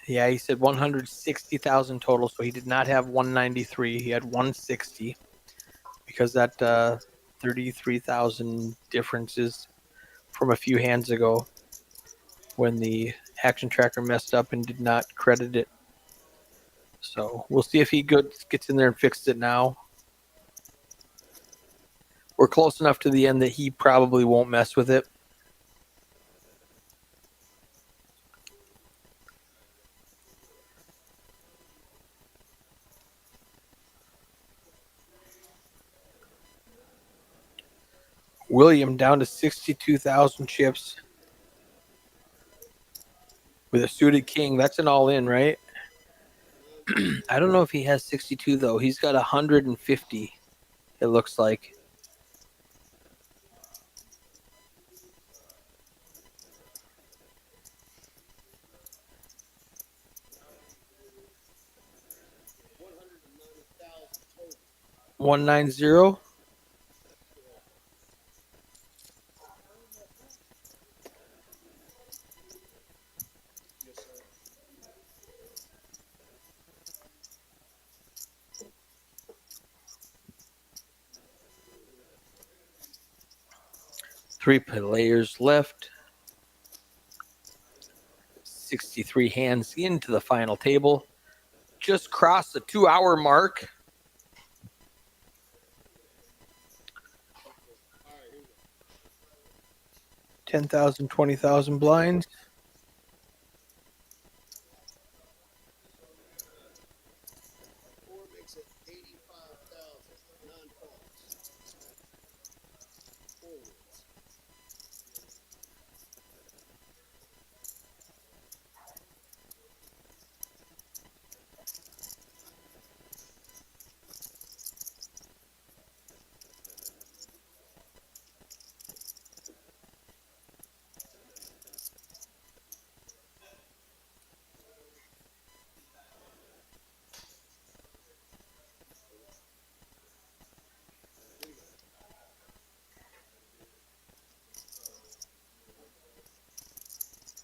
Yeah, he said 160,000 total, so he did not have 193. He had 160 because that 33,000 differences from a few hands ago when the action tracker messed up and did not credit it. So we'll see if he gets in there and fixes it now. We're close enough to the end that he probably won't mess with it. William down to 62,000 chips with a suited king. That's an all-in, right? I don't know if he has 62 though. He's got 150. It looks like. $190,000 total. 190. Yes, sir. Three players left. 63 hands into the final table. Just crossed the 2-hour mark. All right, here we go. 10,000, 20,000 blinds. Four makes it 85,000. 9 falls. 4 wins.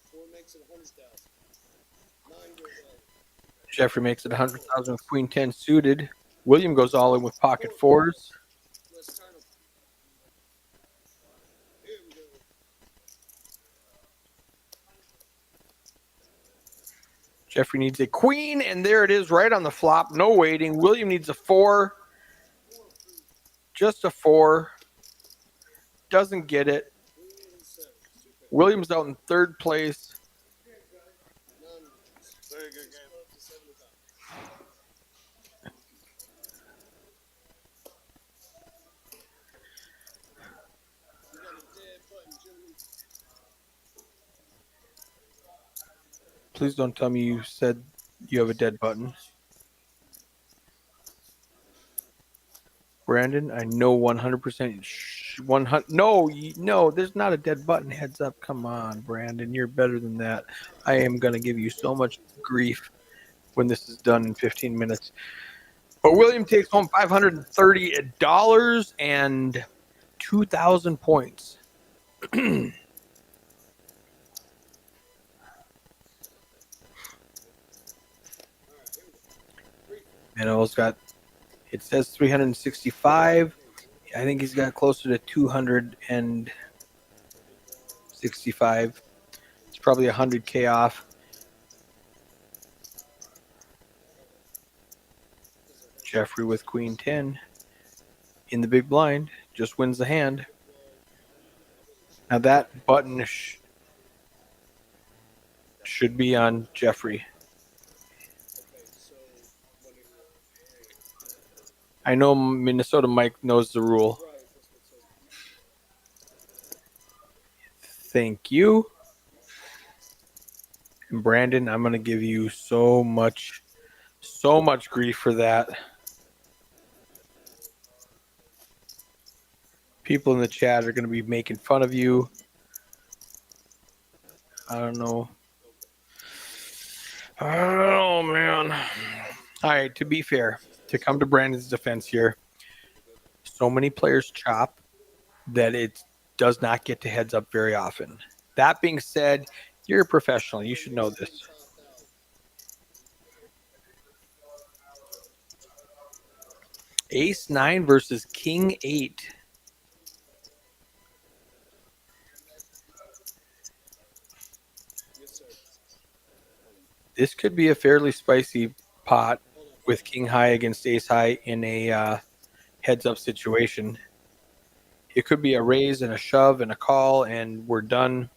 Four makes it 100,000. 9 goes out. Jeffrey makes it 100,000 with Queen 10 suited. William goes all in with pocket fours. Let's turn them. Here we go. Jeffrey needs a queen, and there it is right on the flop. No waiting. William needs a 4. Just a 4. Doesn't get it. Queen and 7. William's out in third place. 9 wins. Very good game. Up to 75. We got a dead button, gentlemen. Please don't tell me you said you have a dead button. Brandon, I know 100%. 100. No, there's not a dead button. Heads up. Come on, Brandon. You're better than that. I am going to give you so much grief when this is done in 15 minutes. But William takes home $530 and 2,000 points. Mano's got, it says 365. I think he's got closer to 265. It's probably 100K off. Jeffrey with Queen 10 in the big blind just wins the hand. Now that button should be on Jeffrey. I know Minnesota Mike knows the rule. Thank you. And Brandon, I'm going to give you so much grief for that. People in the chat are going to be making fun of you. I don't know. Oh, man. All right, to be fair, to come to Brandon's defense here, so many players chop that it does not get to heads up very often. That being said, you're a professional. You should know this. Ace 9 versus King 8. This could be a fairly spicy pot. with king high against ace high in a heads up situation. It could be a raise and a shove and a call, and we're done.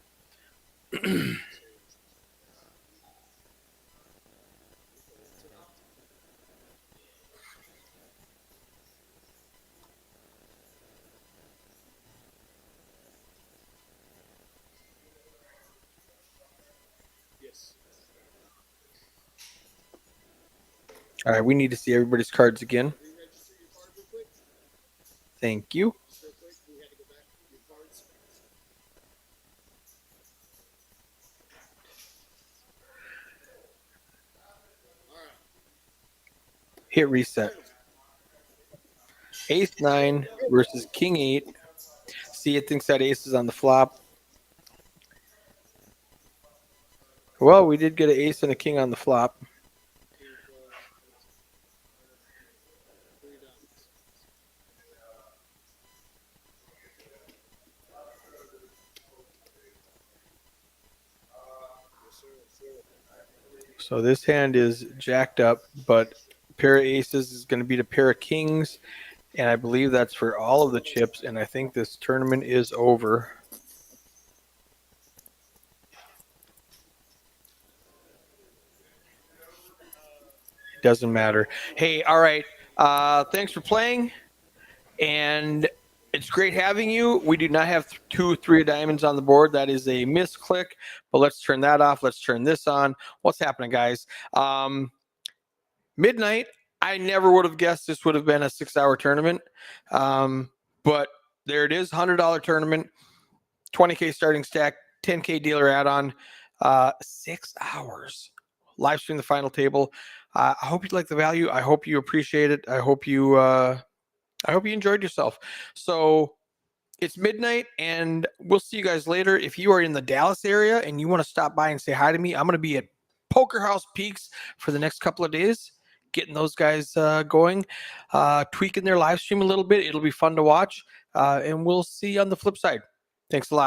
Yes. All right, we need to see everybody's cards again. Re-register your card real quick. Thank you. Just real quick. We had to go back to your cards. All right. Hit reset. Ace 9 versus king 8. See, it thinks that ace is on the flop. Well, we did get an ace and a king on the flop. Three diamonds. Yes, sir. So this hand is jacked up, but pair of aces is going to beat a pair of kings, and I believe that's for all of the chips, and I think this tournament is over. It doesn't matter. Hey, all right. Thanks for playing, and it's great having you. We do not have 2 3 diamonds on the board. That is a misclick, but let's turn that off. Let's turn this on. What's happening, guys? Midnight. I never would have guessed this would have been a 6-hour tournament, but there it is. $100 tournament, 20K starting stack, 10K dealer add-on, 6 hours. Live stream the final table. I hope you like the value. I hope you appreciate it. I hope you enjoyed yourself. So it's midnight, and we'll see you guys later. If you are in the Dallas area and you want to stop by and say hi to me, I'm going to be at Poker House Peaks for the next couple of days, getting those guys going, tweaking their live stream a little bit. It'll be fun to watch, and we'll see you on the flip side. Thanks a lot.